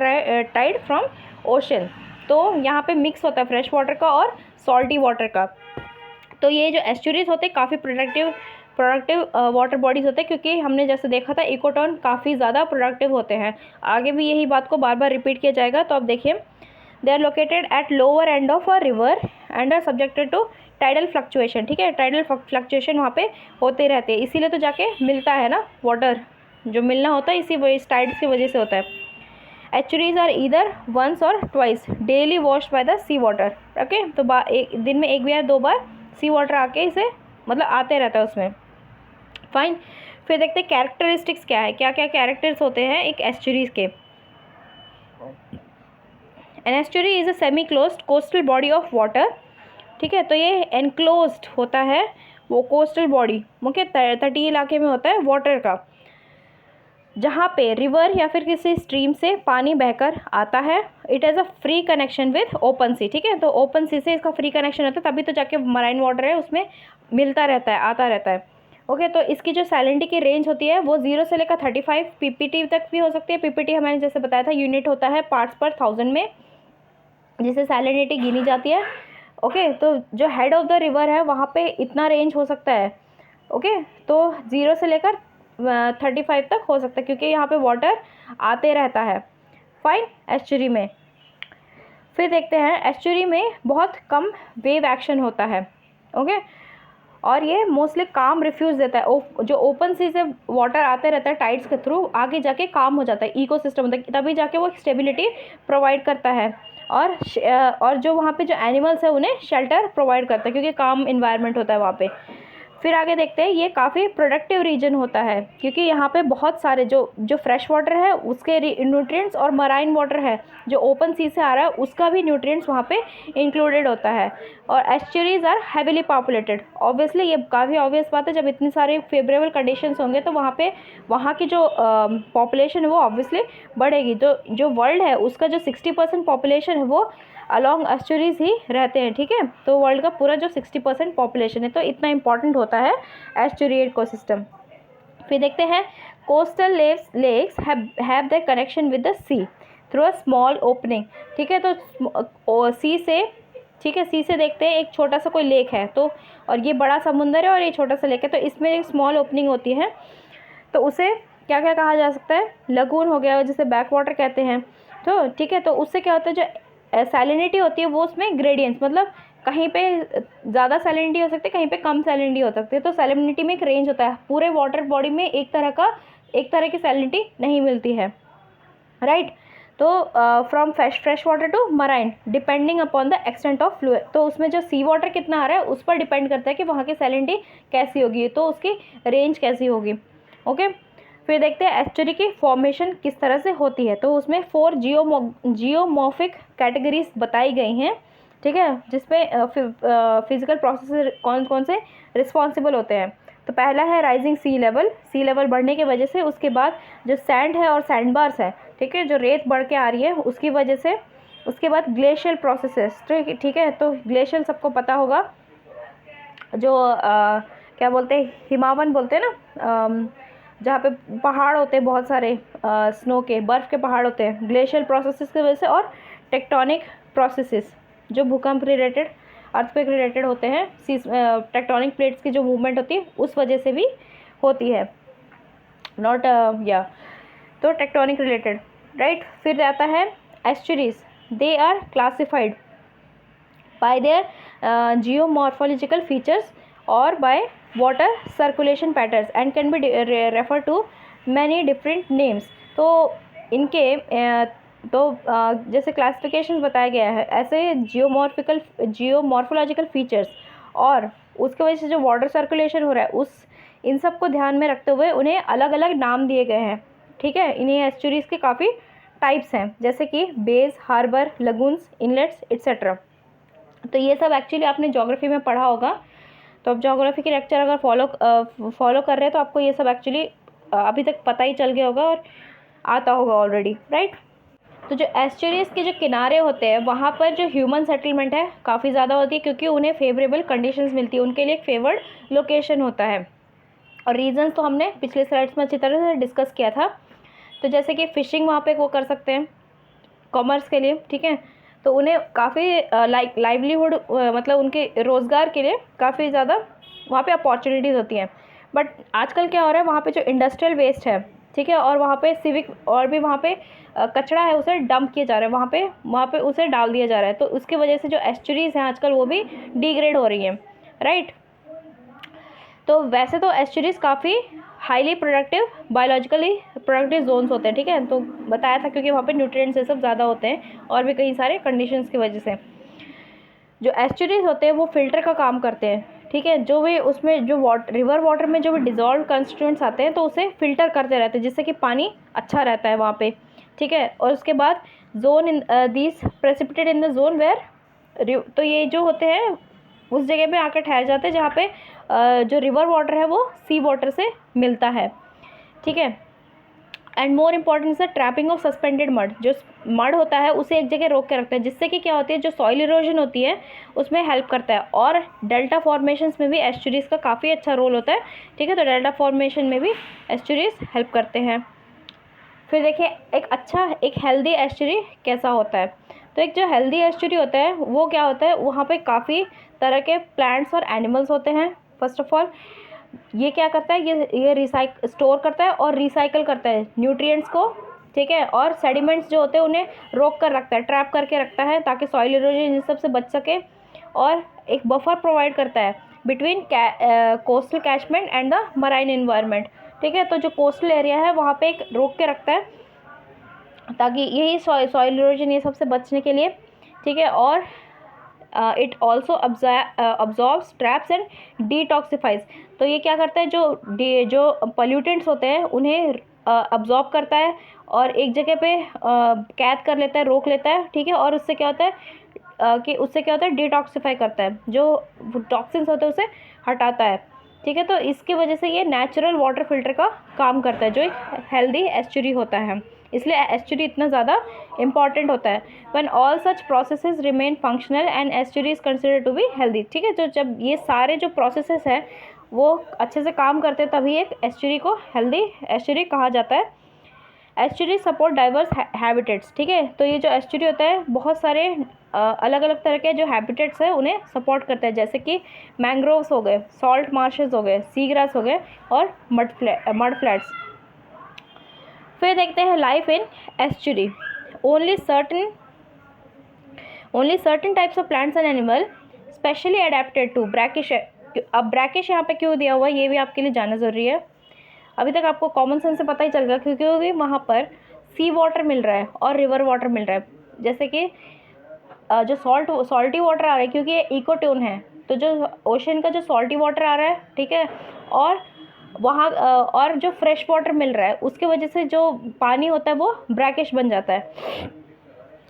tide from ocean. तो यहाँ पे मिक्स होता है फ्रेश वाटर का और सॉल्टी वाटर का। तो ये जो एस्चुरीज होते हैं काफ़ी प्रोडक्टिव वाटर बॉडीज़ होते हैं, क्योंकि हमने जैसे देखा था इकोटोन काफ़ी ज़्यादा प्रोडक्टिव होते हैं। आगे भी यही बात को बार बार रिपीट किया जाएगा। तो अब देखिए, they are located at lower end of a river and are subjected to tidal fluctuation, ठीक है। टाइडल फ्लक्चुएशन वहाँ पे होते रहते हैं, इसीलिए तो जाके मिलता है ना वाटर, जो मिलना होता है इस टाइड्स की वजह से होता है। Estuaries are either once or twice daily washed by the sea water, okay. तो एक दिन में एक बार या 2 बार सी वाटर आके इसे मतलब आते रहता है उसमें, फाइन। फिर देखते हैं कैरेक्टरिस्टिक्स क्या है, क्या क्या कैरेक्टर्स होते हैं एक एस्चुरीज के। An estuary is a semi closed coastal body of water, ठीक है। तो ये एनक्लोज्ड होता है, वो कोस्टल बॉडी मुख्य तटीय इलाके में होता है वाटर का, जहाँ पे रिवर या फिर किसी स्ट्रीम से पानी बहकर आता है। It has a free connection with open sea, ठीक है। तो ओपन सी से इसका फ्री कनेक्शन होता है, तभी तो जाके मराइन वाटर है उसमें मिलता रहता है, आता रहता है, ओके। तो इसकी जो सैलिनिटी की रेंज होती है वो 0 से लेकर 35 PPT तक भी हो सकती है। PPT हमें जैसे बताया था यूनिट होता है पार्ट्स पर 1000 में, जिससे सैलिनिटी गिनी जाती है, ओके। तो जो हेड ऑफ द रिवर है वहाँ पे इतना रेंज हो सकता है, ओके। तो 0 से लेकर 35 तक हो सकता है, क्योंकि यहाँ पे वाटर आते रहता है, फाइन, एस्चुरी में। फिर देखते हैं एस्चुरी में बहुत कम वेव एक्शन होता है, ओके, और ये मोस्टली काम रिफ्यूज देता है। जो ओपन सी से वाटर आते रहता है टाइड्स के थ्रू, आगे जाके काम हो जाता है, इकोसिस्टम तभी जाके वो स्टेबिलिटी प्रोवाइड करता है। और जो वहाँ पे जो एनिमल्स है उन्हें शेल्टर प्रोवाइड करता है, क्योंकि काम इन्वायरमेंट होता है वहाँ पे। फिर आगे देखते हैं, ये काफ़ी प्रोडक्टिव रीजन होता है, क्योंकि यहाँ पे बहुत सारे जो फ्रेश वाटर है उसके न्यूट्रिएंट्स, और मराइन वाटर है जो ओपन सी से आ रहा है उसका भी न्यूट्रिएंट्स वहाँ पे इंक्लूडेड होता है। और estuaries are heavily populated. Obviously ये काफ़ी ऑब्वियस बात है, जब इतनी सारे फेवरेबल कंडीशंस होंगे तो वहाँ की जो पॉपुलेशन है वो ऑब्वियसली बढ़ेगी। तो जो वर्ल्ड है उसका जो 60% पॉपुलेशन है वो अलॉन्ग एस्चुरीज ही रहते हैं, ठीक है। तो वर्ल्ड का पूरा जो 60% पॉपुलेशन है, तो इतना इंपॉर्टेंट होता है एस्चुरी इकोसिस्टम। फिर देखते हैं, coastal lakes have the connection with the sea through a small opening, ठीक है। तो सी से, ठीक है, सी से देखते हैं एक छोटा सा कोई लेक है, तो और ये बड़ा समुंदर है और ये छोटा सा लेक है, तो इसमें एक स्मॉल ओपनिंग होती है, तो उसे क्या क्या कहा जा सकता है, लगून हो गया, जिसे बैक वाटर कहते हैं। तो ठीक है, तो उससे क्या होता है, जो सैलिनिटी होती है वो उसमें ग्रेडियंट्स, मतलब कहीं पे ज़्यादा सैलिनिटी हो सकती है, कहीं पे कम सैलिनिटी हो सकती है। तो सैलिनिटी में एक रेंज होता है, पूरे वाटर बॉडी में एक तरह की सैलिनिटी नहीं मिलती है, राइट। तो from fresh water to marine depending upon the extent of fluid, तो उसमें जो सी वाटर कितना आ रहा है उस पर डिपेंड करता है कि वहाँ की सैलिनिटी कैसी होगी, तो उसकी रेंज कैसी होगी, ओके। फिर देखते हैं एस्चुरी की फॉर्मेशन किस तरह से होती है। तो उसमें 4 जियोमॉर्फिक कैटेगरीज बताई गई हैं, ठीक है, जिसमें फिजिकल प्रोसेस कौन कौन से रिस्पॉन्सिबल होते हैं। तो पहला है राइजिंग सी लेवल बढ़ने की वजह से, उसके बाद जो सैंड है और सैंड बार्स है, ठीक है, जो रेत बढ़ के आ रही है उसकी वजह से। उसके बाद ग्लेशियल प्रोसेसेस, ठीक है, तो ग्लेशियल सबको पता होगा, जो क्या बोलते हैं, हिमावन बोलते हैं ना, जहाँ पे पहाड़ होते हैं बहुत सारे, स्नो के, बर्फ़ के पहाड़ होते हैं, ग्लेशियल प्रोसेसेस की वजह से। और टेक्टोनिक प्रोसेसेस जो भूकंप रिलेटेड, अर्थक्वेक रिलेटेड होते हैं, टेक्टोनिक प्लेट्स की जो मूवमेंट होती है उस वजह से भी होती है, नॉट या, तो टेक्टोनिक रिलेटेड, राइट। फिर आता है estuaries, they are classified by their geomorphological features और by water circulation patterns and can be refer to many different names. तो इनके जैसे क्लासिफिकेशन बताया गया है, ऐसे जियोमॉर्फोलॉजिकल फीचर्स और उसके वजह से जो वाटर सर्कुलेशन हो रहा है इन सब को ध्यान में रखते हुए उन्हें अलग अलग नाम दिए गए हैं, ठीक है। इन्हीं एस्चुरीज के काफ़ी टाइप्स हैं, जैसे कि bays, harbour, lagoons, inlets etcetera. तो ये सब एक्चुअली आपने ज्योग्राफी में पढ़ा होगा, तो अब ज्योग्राफी के लेक्चर अगर फॉलो कर रहे हैं तो आपको ये सब एक्चुअली अभी तक पता ही चल गया होगा और आता होगा ऑलरेडी, राइट। तो जो एस्चुरीज के जो किनारे होते हैं वहाँ पर जो ह्यूमन सेटलमेंट है काफ़ी ज़्यादा होती है, क्योंकि उन्हें फेवरेबल कंडीशंस मिलती है, उनके लिए एक फेवर्ड लोकेशन होता है। और रीजंस तो हमने पिछले स्लाइड्स में अच्छी तरह से डिस्कस किया था। तो जैसे कि फ़िशिंग वहाँ पे वो कर सकते हैं कॉमर्स के लिए, ठीक है, तो उन्हें काफ़ी लाइवलीहुड, मतलब उनके रोज़गार के लिए काफ़ी ज़्यादा वहाँ पे अपॉर्चुनिटीज़ होती हैं। बट आजकल क्या हो रहा है, वहाँ पे जो इंडस्ट्रियल वेस्ट है, ठीक है, और वहाँ पे सिविक और भी वहाँ पे कचरा है उसे डंप किया जा रहा है, वहाँ पे उसे डाल दिया जा रहा है। तो उसकी वजह से जो एस्चुरीज़ हैं आजकल वो भी डिग्रेड हो रही हैं, राइट। तो वैसे तो एस्चुरीज़ काफ़ी highly productive, biologically productive zones होते हैं, ठीक है, तो बताया था, क्योंकि वहाँ पे न्यूट्रिएंट्स ये सब ज़्यादा होते हैं और भी कई सारे कंडीशंस की वजह से। जो एस्चुरीज़ होते हैं वो फिल्टर का काम करते हैं, ठीक है, जो भी उसमें जो रिवर वाटर में जो भी डिजॉल्व कंस्टिट्यूएंट्स आते हैं तो उसे फिल्टर करते रहते हैं, जिससे कि पानी अच्छा रहता है वहाँ पे, ठीक है। और उसके बाद zone in these precipitate in the zone where, तो ये जो होते हैं उस जगह पे आकर ठहर जाते हैं जहाँ पे जो रिवर वाटर है वो सी वाटर से मिलता है, ठीक है। And more important is the trapping of suspended mud, जो मड होता है उसे एक जगह रोक के रखता है, जिससे कि क्या होती है, जो सॉइल इरोजन होती है उसमें हेल्प करता है। और डेल्टा फॉर्मेशंस में भी एस्चुरीज़ का काफ़ी अच्छा रोल होता है, ठीक है, तो डेल्टा फॉर्मेशन में भी एस्चुरीज़ हेल्प करते हैं। फिर देखिए एक हेल्दी एस्चुरी कैसा होता है। तो एक जो हेल्दी एस्चुरी होता है वो क्या होता है, वहाँ पे काफ़ी तरह के प्लांट्स और एनिमल्स होते हैं। फर्स्ट ऑफ ऑल ये क्या करता है, ये स्टोर करता है और रिसाइकल करता है न्यूट्रिएंट्स को, ठीक है, और सेडिमेंट्स जो होते हैं उन्हें रोक कर रखता है, ट्रैप करके रखता है ताकि सॉइल इरोजन इन सब से बच सके, और एक बफर प्रोवाइड करता है between coastal catchment and the marine environment. ठीक है, तो जो कोस्टल एरिया है वहाँ पे एक रोक के रखता है ताकि यही सॉइल इरोजन ये सबसे बचने के लिए। ठीक है, और it also absorbs, traps and detoxifies. तो ये क्या करता है, जो पोल्यूटेंट्स होते हैं उन्हें अब्जॉर्ब करता है और एक जगह पे कैद कर लेता है, रोक लेता है। ठीक है, और उससे क्या होता है डिटॉक्सिफाई करता है, जो टॉक्सिन्स होते हैं उसे हटाता है। ठीक है, तो इसकी वजह से ये नेचुरल वाटर फिल्टर का काम करता है, जो एक हेल्दी एस्चुरी होता है, इसलिए एस्चुरी इतना ज़्यादा इम्पॉर्टेंट होता है। When all such processes remain functional and estuary is considered to be healthy. ठीक है, तो जब ये सारे जो प्रोसेसेस हैं वो अच्छे से काम करते हैं तभी एक एस्चुरी को हेल्दी एस्चुरी कहा जाता है। Estuary support diverse habitats. ठीक है, तो ये जो एस्चुरी होता है बहुत सारे अलग अलग तरह के जो हैबिटेट्स हैं उन्हें सपोर्ट करता है, जैसे कि मैंग्रोव्स हो गए, सॉल्ट मार्शेस हो गए, सी ग्रास हो गए और मड फ्लैट्स। फिर देखते हैं life in estuary. Only certain types of plants and animal specially adapted to brackish. अब ब्रैकिश यहाँ पे क्यों दिया हुआ है ये भी आपके लिए जानना ज़रूरी है। अभी तक आपको कॉमन सेंस से पता ही चल गया क्योंकि वहाँ पर सी वाटर मिल रहा है और रिवर वाटर मिल रहा है। जैसे कि जो सॉल्टी वाटर आ रहा है क्योंकि ये इकोटोन है, तो जो ओशन का जो सॉल्टी वाटर आ रहा है, ठीक है, और वहाँ और जो फ्रेश वाटर मिल रहा है उसके वजह से जो पानी होता है वो ब्रैकिश बन जाता है,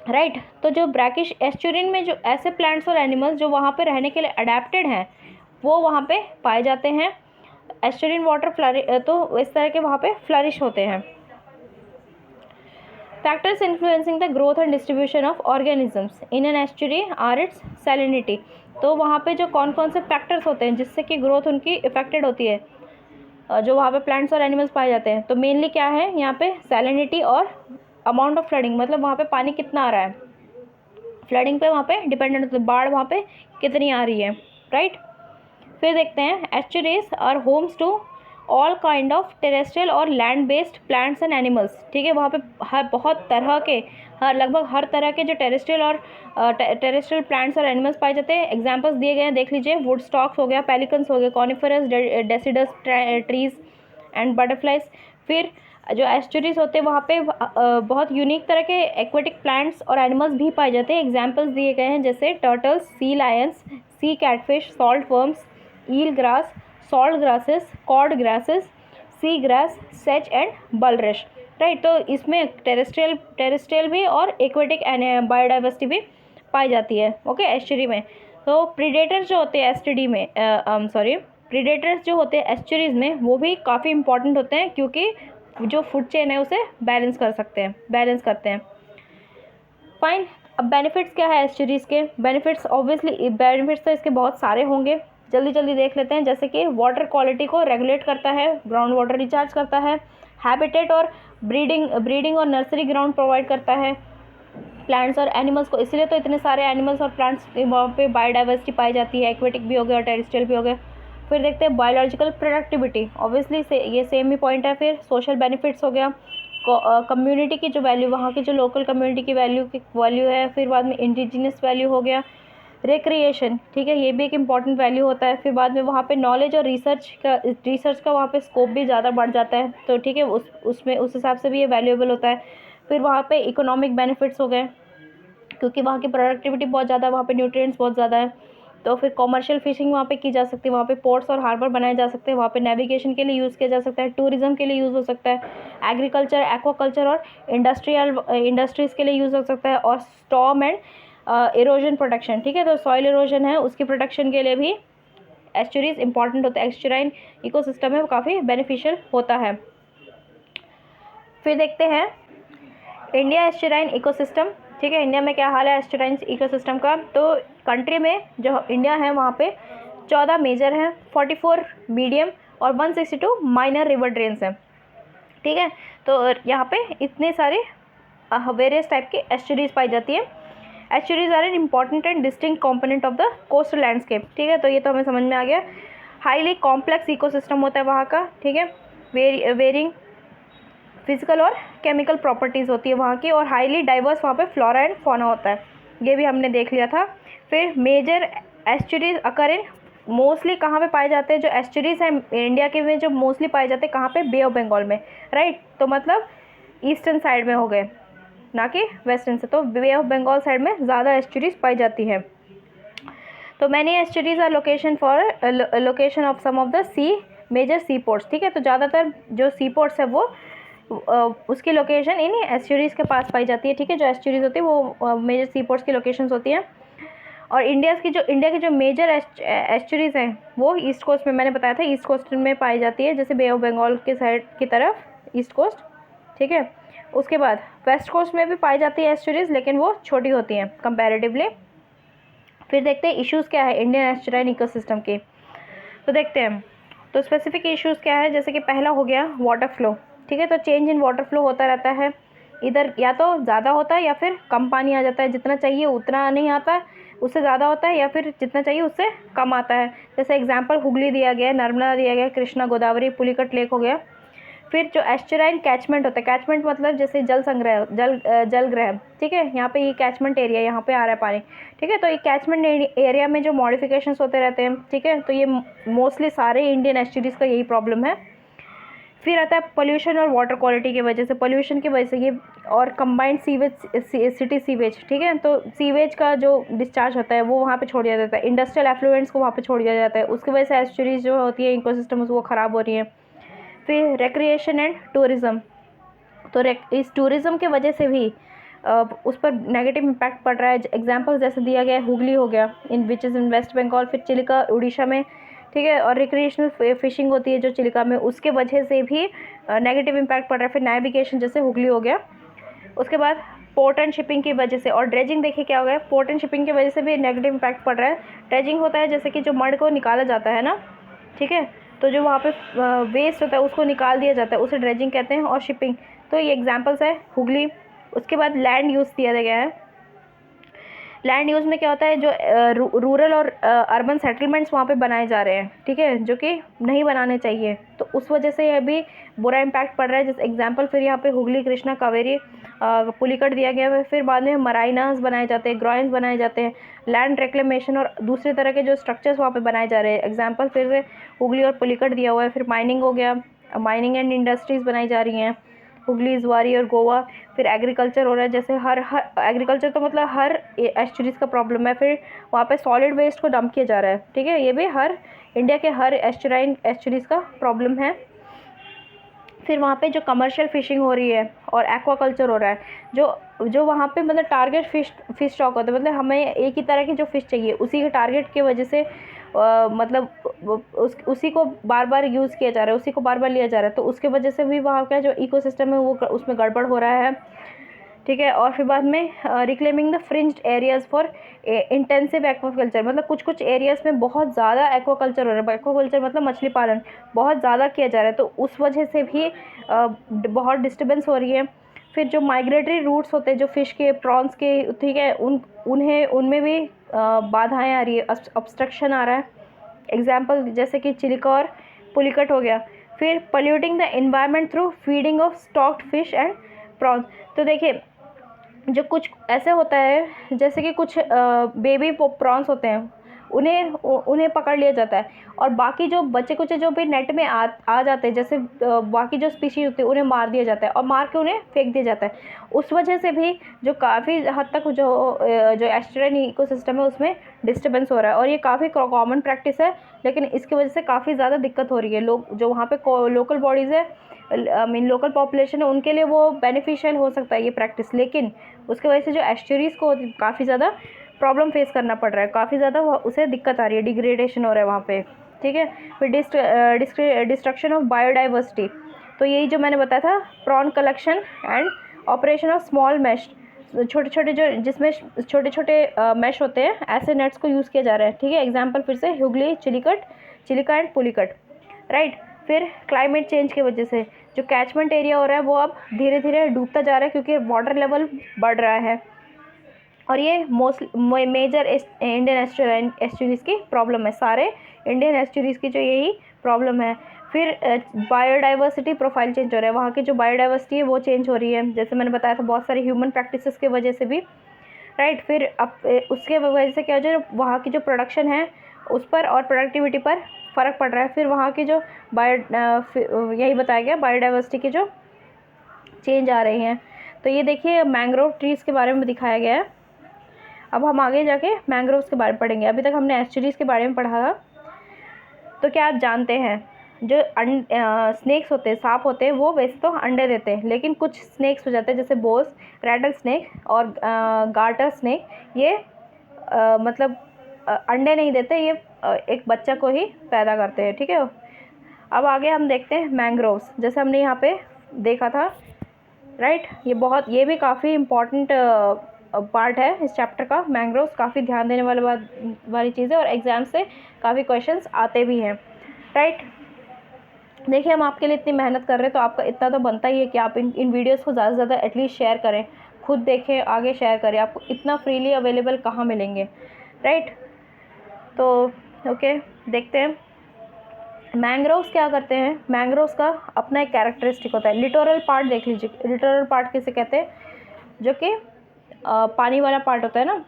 राइट। तो जो ब्रैकिश एस्चुरिन में जो ऐसे प्लांट्स और एनिमल्स जो वहाँ पे रहने के लिए अडेप्टेड हैं वो वहाँ पे पाए जाते हैं। एस्चुरिन वाटर तो इस तरह के वहाँ पे फ्लरिश होते हैं। Factors influencing the growth and distribution of organisms in an estuary are its salinity. तो वहाँ पे जो कौन कौन से फैक्टर्स होते हैं जिससे कि ग्रोथ उनकी इफेक्टेड होती है, जो वहाँ पे प्लांट्स और एनिमल्स पाए जाते हैं, तो मेनली क्या है यहाँ पे सैलिनिटी और अमाउंट ऑफ फ्लडिंग, मतलब वहाँ पे पानी कितना आ रहा है, फ्लडिंग पे वहाँ पे डिपेंडेंट होती है, बाढ़ वहाँ पे कितनी आ रही है, राइट। फिर देखते हैं estuaries are homes to all kind of terrestrial और land based plants and animals. ठीक है, वहाँ पे बहुत तरह के लगभग हर तरह के जो टेरेस्ट्रियल प्लांट्स और एनिमल्स पाए जाते हैं। एग्जांपल्स दिए गए हैं, देख लीजिए। वुड स्टॉक्स हो गया, पेलिकन्स हो गए, coniferous, deciduous trees and butterflies. फिर जो एस्चुरीज होते हैं वहाँ पे बहुत यूनिक तरह के एक्वेटिक प्लांट्स और एनिमल्स भी पाए जाते हैं। एग्जाम्पल्स दिए गए हैं जैसे turtles, sea lions, sea catfish, salt worms, eel grass, salt grasses, cord grasses, sea grass, सेच एंड बलरश, राइट। तो इसमें टेरेस्ट्रियल भी और एक्वेटिक बायोडाइवर्सिटी भी पाई जाती है, ओके, एस्चुरी में। तो प्रीडेटर्स जो होते हैं प्रीडेटर्स जो होते हैं एस्चुरीज में वो भी काफ़ी इंपॉर्टेंट होते हैं क्योंकि जो फूड चेन है उसे बैलेंस करते हैं। फाइन, अब बेनिफिट्स क्या है एस्चुरीज़ के? बेनिफिट्स तो इसके बहुत सारे होंगे, जल्दी देख लेते हैं। जैसे कि वाटर क्वालिटी को रेगुलेट करता है, ग्राउंड वाटर रिचार्ज करता है, हैबिटेट और ब्रीडिंग और नर्सरी ग्राउंड प्रोवाइड करता है प्लांट्स और एनिमल्स को, इसलिए तो इतने सारे एनिमल्स और प्लांट्स वहाँ पे बायोडाइवर्सिटी पाई जाती है, एक्वेटिक भी हो गए और टेरेस्ट्रियल भी हो गए। फिर देखते हैं बायोलॉजिकल प्रोडक्टिविटी, ऑब्वियसली ये सेम ही पॉइंट है। फिर सोशल बेनिफिट्स हो गया, कम्युनिटी की जो वैल्यू, वहाँ की जो लोकल कम्युनिटी की वैल्यू है। फिर बाद में इंडिजिनस वैल्यू हो गया, रिक्रिएशन, ठीक है, ये भी एक इम्पॉर्टेंट वैल्यू होता है। फिर बाद में वहाँ पे नॉलेज और रिसर्च का वहाँ पे स्कोप भी ज़्यादा बढ़ जाता है, तो ठीक है, उसमें उस हिसाब से भी ये वैल्यूएबल होता है। फिर वहाँ पे इकोनॉमिक बेनिफिट्स हो गए क्योंकि वहाँ की प्रोडक्टिविटी बहुत ज़्यादा, वहाँ पे न्यूट्रिएंट्स बहुत ज़्यादा है। तो फिर कॉमर्शियल फिशिंग वहाँ पे की जा सकती है, वहाँ पे पोर्ट्स और हार्बर बनाए जा सकते हैं, वहाँ पे नेविगेशन के लिए यूज़ किया जा सकता है, टूरिज्म के लिए यूज़ हो सकता है, एग्रीकल्चर, एक्वाकल्चर और इंडस्ट्रीज़ के लिए यूज़ हो सकता है, और स्टॉर्म एंड इरोजन प्रोटेक्शन, ठीक है। तो सॉइल इरोजन है उसकी प्रोटेक्शन के लिए भी एस्चुरीज इंपॉर्टेंट होता है। एस्चुराइन इकोसिस्टम है वो काफ़ी बेनिफिशियल होता है। फिर देखते हैं इंडिया एस्चुराइन इकोसिस्टम, ठीक है, इंडिया में क्या हाल है एस्चुराइन इकोसिस्टम का। तो कंट्री में जो इंडिया है वहाँ पे 14 मेजर हैं, 44 मीडियम और 162 माइनर रिवर ड्रेन्स हैं, ठीक है। तो यहाँ पे इतने सारे वेरियस टाइप के एस्चुरीज पाई जाती है। Estuaries are an important and distinct component of the coastal landscape, ठीक है, तो ये तो हमें समझ में आ गया। हाईली कॉम्प्लेक्स इकोसिस्टम होता है वहाँ का, ठीक है, वेरिंग फिजिकल और केमिकल प्रॉपर्टीज़ होती है वहाँ की, और हाईली डाइवर्स वहाँ पे फ्लोरा एंड फौना होता है, ये भी हमने देख लिया था। फिर मेजर एस्चुरीज अकर इन, मोस्टली कहाँ पे पाए जाते हैं, जो एस्चुरीज हैं इंडिया के में जो मोस्टली पाए जाते हैं कहाँ पे, बे ऑफ बंगाल में, राइट। तो मतलब ईस्टर्न साइड में हो गए, ना कि वेस्टर्न से। तो बे ऑफ बंगाल साइड में ज़्यादा एस्चुरीज पाई जाती है। तो many estuaries are location of some of the sea major sea ports, ठीक है। तो ज़्यादातर जो सी पोर्ट्स है वो उसकी लोकेशन इन एस्चुरीज के पास पाई जाती है, ठीक है। जो एस्चुरीज होती है वो मेजर सी पोर्ट्स की लोकेशंस होती हैं। और इंडिया की जो मेजर एस्चुरीज हैं वो ईस्ट कोस्ट में, मैंने बताया था ईस्ट कोस्ट में पाई जाती है, जैसे बे ऑफ बंगाल के साइड की तरफ ईस्ट कोस्ट, ठीक है। उसके बाद वेस्ट कोस्ट में भी पाई जाती है एस्चुरीज, लेकिन वो छोटी होती हैं कंपैरेटिवली। फिर देखते हैं इश्यूज़ क्या है इंडियन एस्चुराइन इकोसिस्टम के, तो देखते हैं। तो स्पेसिफिक इश्यूज़ क्या है, जैसे कि पहला हो गया वाटर फ्लो, ठीक है। तो चेंज इन वाटर फ्लो होता रहता है, इधर या तो ज़्यादा होता है या फिर कम पानी आ जाता है, जितना चाहिए उतना नहीं आता, उससे ज़्यादा होता है, या फिर जितना चाहिए उससे कम आता है। जैसे एग्जांपल हुगली दिया गया है, नर्मदा दिया गया है, कृष्णा, गोदावरी, पुलिकट लेक हो गया। फिर जो एस्चुराइन कैचमेंट होता है, कैचमेंट मतलब जैसे जल संग्रह, जलग्रह, ठीक है। यहाँ पे ये कैचमेंट एरिया, यहाँ पे आ रहा है पानी, ठीक है। तो ये कैचमेंट एरिया में जो मॉडिफिकेशंस होते रहते हैं, ठीक है। तो ये मोस्टली सारे इंडियन एस्चुरीज का यही प्रॉब्लम है। फिर आता है पोल्यूशन और वाटर क्वालिटी की वजह से, पोल्यूशन की वजह से ये, और कंबाइंड सीवेज, सिटी सीवेज, ठीक है। तो सीवेज का जो डिस्चार्ज होता है वो वहाँ पे छोड़ दिया जाता है, इंडस्ट्रियल एफ्लुएंट्स को वहाँ पे छोड़ दिया जाता है, उसकी वजह से एस्चुरीज जो होती है इकोसिस्टम वो ख़राब हो रही है। फिर रिक्रिएशन एंड टूरिज़्म, तो इस टूरिज़्म के वजह से भी उस पर नेगेटिव इम्पैक्ट पड़ रहा है। एग्जांपल जैसे दिया गया है हुगली हो गया, in which is in West Bengal, फिर चिलिका उड़ीसा में, ठीक है। और रिक्रिएशनल फिशिंग होती है जो चिलिका में, उसके वजह से भी नेगेटिव इम्पैक्ट पड़ रहा है। फिर नेविगेशन जैसे हुगली हो गया। उसके बाद पोर्ट एंड शिपिंग की वजह से, और ड्रेजिंग देखिए क्या हो गया, पोर्ट एंड शिपिंग की वजह से भी नेगेटिव इम्पैक्ट पड़ रहा है। ड्रेजिंग होता है जैसे कि जो मड को निकाला जाता है ना, ठीक है। तो जो वहाँ पे वेस्ट होता है उसको निकाल दिया जाता है, उसे ड्रेजिंग कहते हैं। और शिपिंग, तो ये एग्जांपल्स है हुगली। उसके बाद लैंड यूज़ दिया गया है। लैंड यूज़ में क्या होता है, जो रूरल और अर्बन सेटलमेंट्स वहाँ पे बनाए जा रहे हैं, ठीक है, जो कि नहीं बनाने चाहिए, तो उस वजह से ये भी बुरा इम्पैक्ट पड़ रहा है। जैसे एग्जांपल फिर यहाँ पे हुगली, कृष्णा, कावेरी, पुलिकट दिया गया है। फिर बाद में मराइनास बनाए जाते हैं, ग्रोइंस बनाए जाते हैं, लैंड रिक्लेमेशन और दूसरे तरह के जो स्ट्रक्चर्स वहाँ पे बनाए जा रहे हैं। एग्जांपल फिर से हुगली और पुलिकट दिया हुआ है। फिर माइनिंग हो गया, माइनिंग एंड इंडस्ट्रीज़ बनाई जा रही हैं, हुगली, ज्वारी और गोवा। फिर एग्रीकल्चर हो रहा है, जैसे हर एग्रीकल्चर तो मतलब हर एस्चुरीज़ का प्रॉब्लम है। फिर वहाँ पे सॉलिड वेस्ट को डंप किया जा रहा है, ठीक है। ये भी हर इंडिया के हर एस्चुरीज़ का प्रॉब्लम है। फिर वहाँ पे जो कमर्शियल फ़िशिंग हो रही है और एक्वाकल्चर हो रहा है, जो वहाँ पे मतलब टारगेट फ़िश स्टॉक होता है, मतलब हमें एक ही तरह की जो फ़िश चाहिए उसी के टारगेट की वजह से मतलब उसी को बार बार यूज़ किया जा रहा है, उसी को बार बार लिया जा रहा है। तो उसके वजह से भी वहाँ का जो इकोसिस्टम है वो उसमें गड़बड़ हो रहा है, ठीक है। और फिर बाद में reclaiming the fringed areas for intensive aquaculture, मतलब कुछ एरियाज़ में बहुत ज़्यादा एक्वाकल्चर हो रहा है। एक्वाकल्चर मतलब मछली पालन बहुत ज़्यादा किया जा रहा है, तो उस वजह से भी बहुत डिस्टर्बेंस हो रही है। फिर जो माइग्रेटरी रूट्स होते हैं जो फ़िश के, प्रॉन्स के, ठीक है, उनमें भी बाधाएँ आ रही है, ऑब्स्ट्रक्शन आ रहा है। एग्जाम्पल जैसे कि चिलिका और पुलिकट हो गया। फिर polluting the environment through feeding of stocked fish and prawns, तो देखिए जो कुछ ऐसे होता है जैसे कि कुछ बेबी प्रॉन्स होते हैं, उन्हें पकड़ लिया जाता है, और बाकी जो बच्चे कुछ जो भी नेट में आ जाते हैं, जैसे बाकी जो स्पीशीज होती है उन्हें मार दिया जाता है और मार के उन्हें फेंक दिया जाता है। उस वजह से भी जो काफ़ी हद तक जो एस्चुराइन इकोसिस्टम है उसमें डिस्टर्बेंस हो रहा है, और ये काफ़ी कॉमन प्रैक्टिस है, लेकिन इसकी वजह से काफ़ी ज़्यादा दिक्कत हो रही है। लोग जो वहाँ पे लोकल बॉडीज़ है, लोकल पॉपुलेशन है, उनके लिए वो बेनिफिशियल हो सकता है ये प्रैक्टिस, लेकिन उसकी वजह से जो एस्चुरीज़ को काफ़ी ज़्यादा प्रॉब्लम फेस करना पड़ रहा है, काफ़ी ज़्यादा उसे दिक्कत आ रही है, डिग्रेडेशन हो रहा है वहाँ पे, ठीक है। फिर डिस्ट्रक्शन ऑफ बायोडाइवर्सिटी, तो यही जो मैंने बताया था, prawn collection and operation of small mesh, छोटे छोटे जिसमें छोटे छोटे मैश होते हैं, ऐसे नेट्स को यूज़ किया जा रहा है, ठीक है। एग्जाम्पल फिर से हुगली, चिलिका एंड पुलिकट, राइट। फिर क्लाइमेट चेंज की वजह से जो कैचमेंट एरिया हो रहा है वो अब धीरे धीरे डूबता जा रहा है, क्योंकि वाटर लेवल बढ़ रहा है, और ये मेजर इंडियन एस्चुरीज़ की प्रॉब्लम है, सारे इंडियन एस्चुरीज़ की जो यही प्रॉब्लम है। फिर बायोडाइवर्सिटी प्रोफाइल चेंज हो रहा है, वहाँ की जो बायोडाइवर्सिटी है वो चेंज हो रही है, जैसे मैंने बताया था बहुत सारे ह्यूमन प्रैक्टिसेस की वजह से भी, राइट। फिर अब उसके वजह से क्या हो जाए, वहाँ की जो प्रोडक्शन है उस पर और प्रोडक्टिविटी पर फ़र्क पड़ रहा है। फिर वहाँ की जो यही बताया गया बायोडाइवर्सिटी की जो चेंज आ रही हैं। तो ये देखिए मैंग्रोव ट्रीज़ के बारे में दिखाया गया है। अब हम आगे जाके मैंग्रोव्स के बारे में पढ़ेंगे। अभी तक हमने एस्चुरीज़ के बारे में पढ़ा था। तो क्या आप जानते हैं जो स्नेक्स होते हैं, सांप होते हैं, वो वैसे तो अंडे देते हैं, लेकिन कुछ स्नेक्स हो जाते हैं जैसे बोस, रैटल स्नेक और गार्टर स्नेक, ये मतलब अंडे नहीं देते, ये एक बच्चा को ही पैदा करते हैं, ठीक है। अब आगे हम देखते हैं मैंग्रोव्स, जैसे हमने यहाँ पे देखा था, राइट। ये भी काफ़ी इम्पॉर्टेंट पार्ट है इस चैप्टर का। मैंग्रोव्स काफ़ी ध्यान देने वाली चीज़ है और एग्ज़ाम से काफ़ी क्वेश्चंस आते भी हैं, राइट। देखिए हम आपके लिए इतनी मेहनत कर रहे हैं, तो आपका इतना तो बनता ही है कि आप इन वीडियोस को ज़्यादा से ज़्यादा एटलीस्ट शेयर करें, खुद देखें, आगे शेयर करें। आपको इतना फ्रीली अवेलेबल कहाँ मिलेंगे, राइट। तो ओके, देखते हैं मैंग्रोव्स क्या करते हैं। मैंग्रोव्स का अपना एक कैरेक्टरिस्टिक होता है। लिटोरल पार्ट देख लीजिए, लिटोरल पार्ट किसे कहते हैं, जो कि पानी वाला पार्ट होता है ना,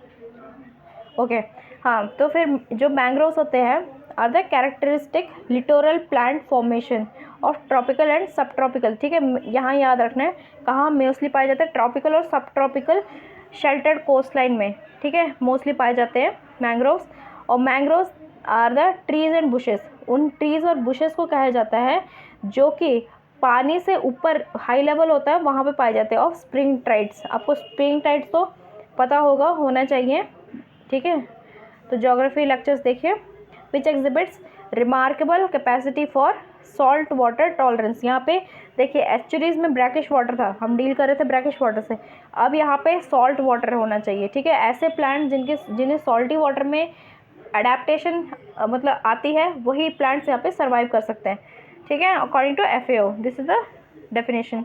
ओके। हाँ, तो फिर जो मैंग्रोव्स होते हैं are the characteristic littoral plant formation of tropical and subtropical, ठीक है। यहाँ याद रखना है कहाँ मोस्टली पाए जाते हैं, ट्रॉपिकल और सब ट्रॉपिकल शेल्टर्ड कोस्ट लाइन में, ठीक है, मोस्टली पाए जाते हैं मैंग्रोव्स। और mangroves are the trees and bushes, उन ट्रीज़ और बुशेस को कहा जाता है जो कि पानी से ऊपर हाई लेवल होता है, वहाँ पे पाए जाते हैं। ऑफ स्प्रिंग टाइड्स, आपको स्प्रिंग टाइड्स तो पता होना चाहिए, ठीक है। तो ज्योग्राफी लेक्चर्स देखिए। Which exhibits remarkable capacity for salt water tolerance. यहाँ पे देखिए एस्चुरीज में ब्रैकिश वाटर था, हम डील कर रहे थे ब्रैकिश वाटर से, अब यहाँ पे सॉल्ट वाटर होना चाहिए, ठीक है। ऐसे प्लांट जिन्हें सॉल्टी वाटर में अडेप्टेशन मतलब आती है, वही प्लांट्स यहाँ पे सर्वाइव कर सकते हैं, ठीक है, according to FAO, this is the definition,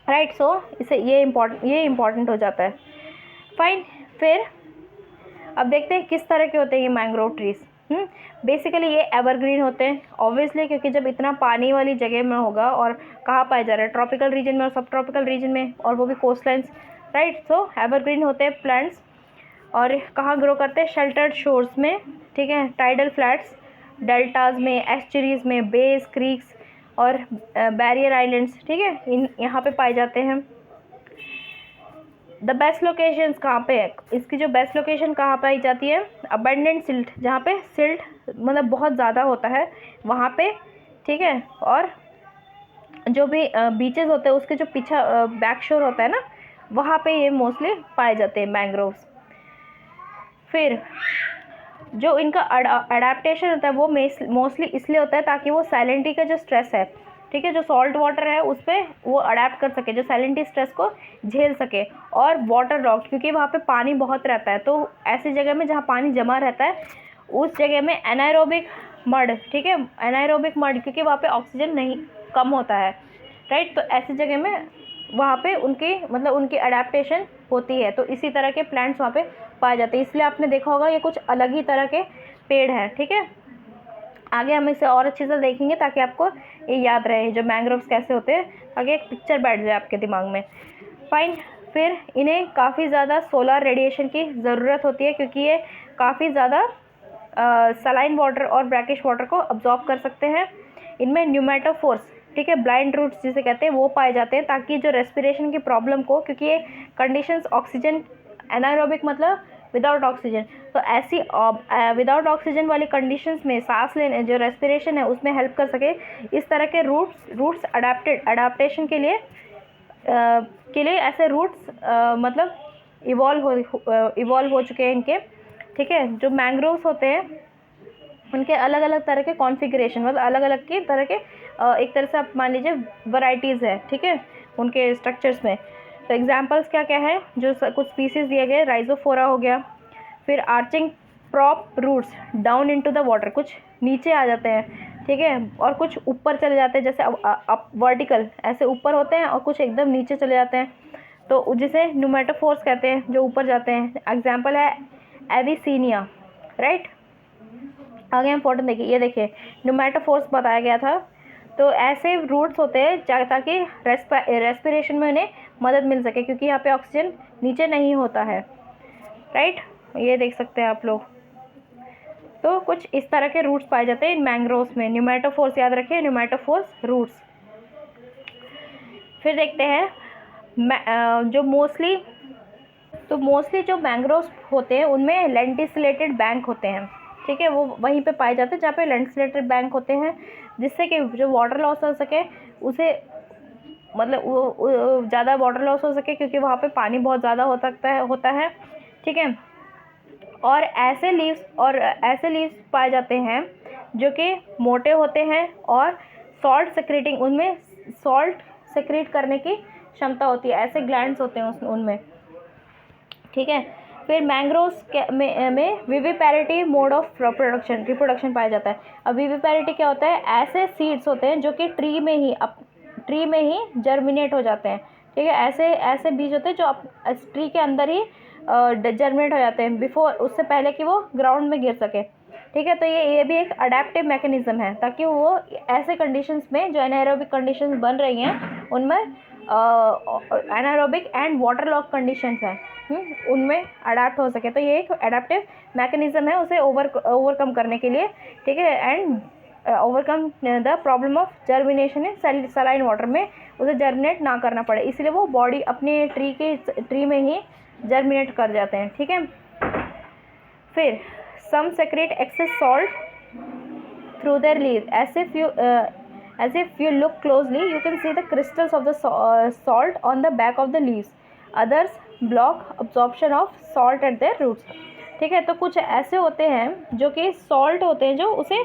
right. So इसे ये इम्पॉर्टेंट हो जाता है, फाइन। फिर अब देखते हैं किस तरह के होते हैं ये मैंग्रोव ट्रीज़। बेसिकली ये एवरग्रीन होते हैं, ऑब्वियसली, क्योंकि जब इतना पानी वाली जगह में होगा, और कहाँ पाया जा रहा है, ट्रॉपिकल रीजन में और सब ट्रॉपिकल रीजन में, और वो भी कोस्ट लाइन्स, राइट। सो एवरग्रीन होते हैं प्लांट्स, और कहाँ ग्रो करते हैं, शेल्टर्ड शोर्स में, ठीक है, टाइडल फ्लैट्स, डेल्टाज में, एस्चुरीज में, बेस, क्रीक्स और बैरियर आइलैंड्स, ठीक है, यहाँ पे पाए जाते हैं। द बेस्ट लोकेशंस कहाँ पे है, इसकी जो बेस्ट लोकेशन कहाँ पाई जाती है, अबंडेंट सिल्ट, जहाँ पे सिल्ट मतलब बहुत ज़्यादा होता है वहाँ पे, ठीक है। और जो भी बीचेस होते हैं उसके जो पीछा बैक शोर होता है ना, वहाँ पे ये मोस्टली पाए जाते हैं मैंग्रोव्स। फिर जो इनका अडेप्टेशन होता है वो मोस्टली इसलिए होता है ताकि वो सैलिनिटी का जो स्ट्रेस है, ठीक है, जो सॉल्ट वाटर है उस पर वो अडेप्ट कर सके, जो सैलिनिटी स्ट्रेस को झेल सके। और वाटर लॉक्ड, क्योंकि वहाँ पे पानी बहुत रहता है, तो ऐसी जगह में जहाँ पानी जमा रहता है उस जगह में एनाएरोबिक मड, ठीक है, एनाएरोबिक मड, क्योंकि वहाँ पे ऑक्सीजन नहीं कम होता है, राइट। तो ऐसी जगह में वहाँ पे उनकी अडेप्टेशन होती है, तो इसी तरह के प्लांट्स वहाँ पे पाए जाते हैं। इसलिए आपने देखा होगा ये कुछ अलग ही तरह के पेड़ हैं, ठीक है। आगे हम इसे और अच्छे से देखेंगे ताकि आपको ये याद रहे जो मैंग्रोव्स कैसे होते हैं, ताकि एक पिक्चर बैठ जाए आपके दिमाग में, फाइन। फिर इन्हें काफ़ी ज़्यादा सोलर रेडिएशन की ज़रूरत होती है, क्योंकि ये काफ़ी ज़्यादा सलाइन वाटर और ब्रैकिश वाटर को अब्जॉर्ब कर सकते हैं। इनमें न्यूमेटोफोर्स, ठीक है, ब्लाइंड रूट्स जिसे कहते हैं, वो पाए जाते हैं, ताकि जो रेस्पिरेशन की प्रॉब्लम को, क्योंकि ये कंडीशंस ऑक्सीजन, एनाएरोबिक मतलब विदाउट ऑक्सीजन, तो ऐसी विदाउट ऑक्सीजन वाली कंडीशंस में सांस लेने, जो रेस्पिरेशन है उसमें हेल्प कर सके, इस तरह के रूट्स अडेप्टेशन के लिए ऐसे रूट्स मतलब इवॉल्व हो चुके हैं इनके, ठीक है। जो मैंग्रोव्स होते हैं उनके अलग अलग तरह के कॉन्फ़िगरेशन, मतलब अलग अलग की तरह के एक तरह से आप मान लीजिए वैरायटीज़ है, ठीक है, उनके स्ट्रक्चर्स में। तो एग्जांपल्स क्या क्या है, जो कुछ स्पीसीज़ दिए गए, राइजोफोरा हो गया, फिर arching prop roots down into the water, कुछ नीचे आ जाते हैं, ठीक है, और कुछ ऊपर चले जाते हैं, जैसे अप वर्टिकल ऐसे ऊपर होते हैं, और कुछ एकदम नीचे चले जाते हैं, तो जिसे न्यूमेटोफोर्स कहते हैं, जो ऊपर जाते हैं। एग्जाम्पल है एविसीनिया, राइट। आगे इम्पोर्टेंट देखिए, ये देखिए न्यूमेटोफोर्स बताया गया था। तो ऐसे रूट्स होते हैं ताकि रेस्पिरेशन में उन्हें मदद मिल सके, क्योंकि यहाँ पे ऑक्सीजन नीचे नहीं होता है, राइट। ये देख सकते हैं आप लोग। तो कुछ इस तरह के रूट्स पाए जाते हैं इन मैंग्रोव्स में। न्यूमेटोफोर्स याद रखिए, न्यूमेटोफोर्स रूट्स। फिर देखते हैं जो मोस्टली जो मैंग्रोव्स होते हैं उनमें लेंटिसिलेटेड बैंक होते हैं, ठीक है। वो वहीं पे पाए जाते हैं जहाँ पे लेंटिसिलेटेड बैंक होते हैं, जिससे कि जो वाटर लॉस हो सके उसे, मतलब वो ज़्यादा वाटर लॉस हो सके, क्योंकि वहाँ पे पानी बहुत ज़्यादा होता है, ठीक है। और ऐसे लीव्स पाए जाते हैं जो कि मोटे होते हैं और उनमें सॉल्ट सेक्रेट करने की क्षमता होती है। ऐसे ग्लैंड्स होते हैं उनमें, ठीक है। फिर मैंग्रोव्स में विविपैरिटी मोड ऑफ रिप्रोडक्शन पाया जाता है। अब विविपैरिटी क्या होता है? ऐसे सीड्स होते हैं जो कि ट्री में ही जर्मिनेट हो जाते हैं, ठीक है। ऐसे बीज होते हैं जो ट्री के अंदर ही जर्मिनेट हो जाते हैं, उससे पहले कि वो ग्राउंड में गिर सके, ठीक है। तो ये भी एक अडेप्टिव मैकेनिज्म है, ताकि वो ऐसे कंडीशंस में जो एनाएरोबिक कंडीशंस बन रही हैं उनमें एनाएरोबिक एंड वाटर लॉक कंडीशंस हैं, उनमें अडेप्ट हो सके। तो ये एक अडेप्टिव मैकेनिज्म है उसे ओवरकम करने के लिए, ठीक है। And overcome the problem of germination in saline water में उसे जर्मिनेट ना करना पड़े, इसलिए वो बॉडी अपने ट्री में ही जर्मिनेट कर जाते हैं, ठीक है। फिर some secrete excess salt through their leaves. As if you look closely, you can see the crystals of the salt on the back of the leaves. Others block absorption of salt at their roots. ठीक है। तो कुछ ऐसे होते हैं जो कि salt होते हैं, जो उसे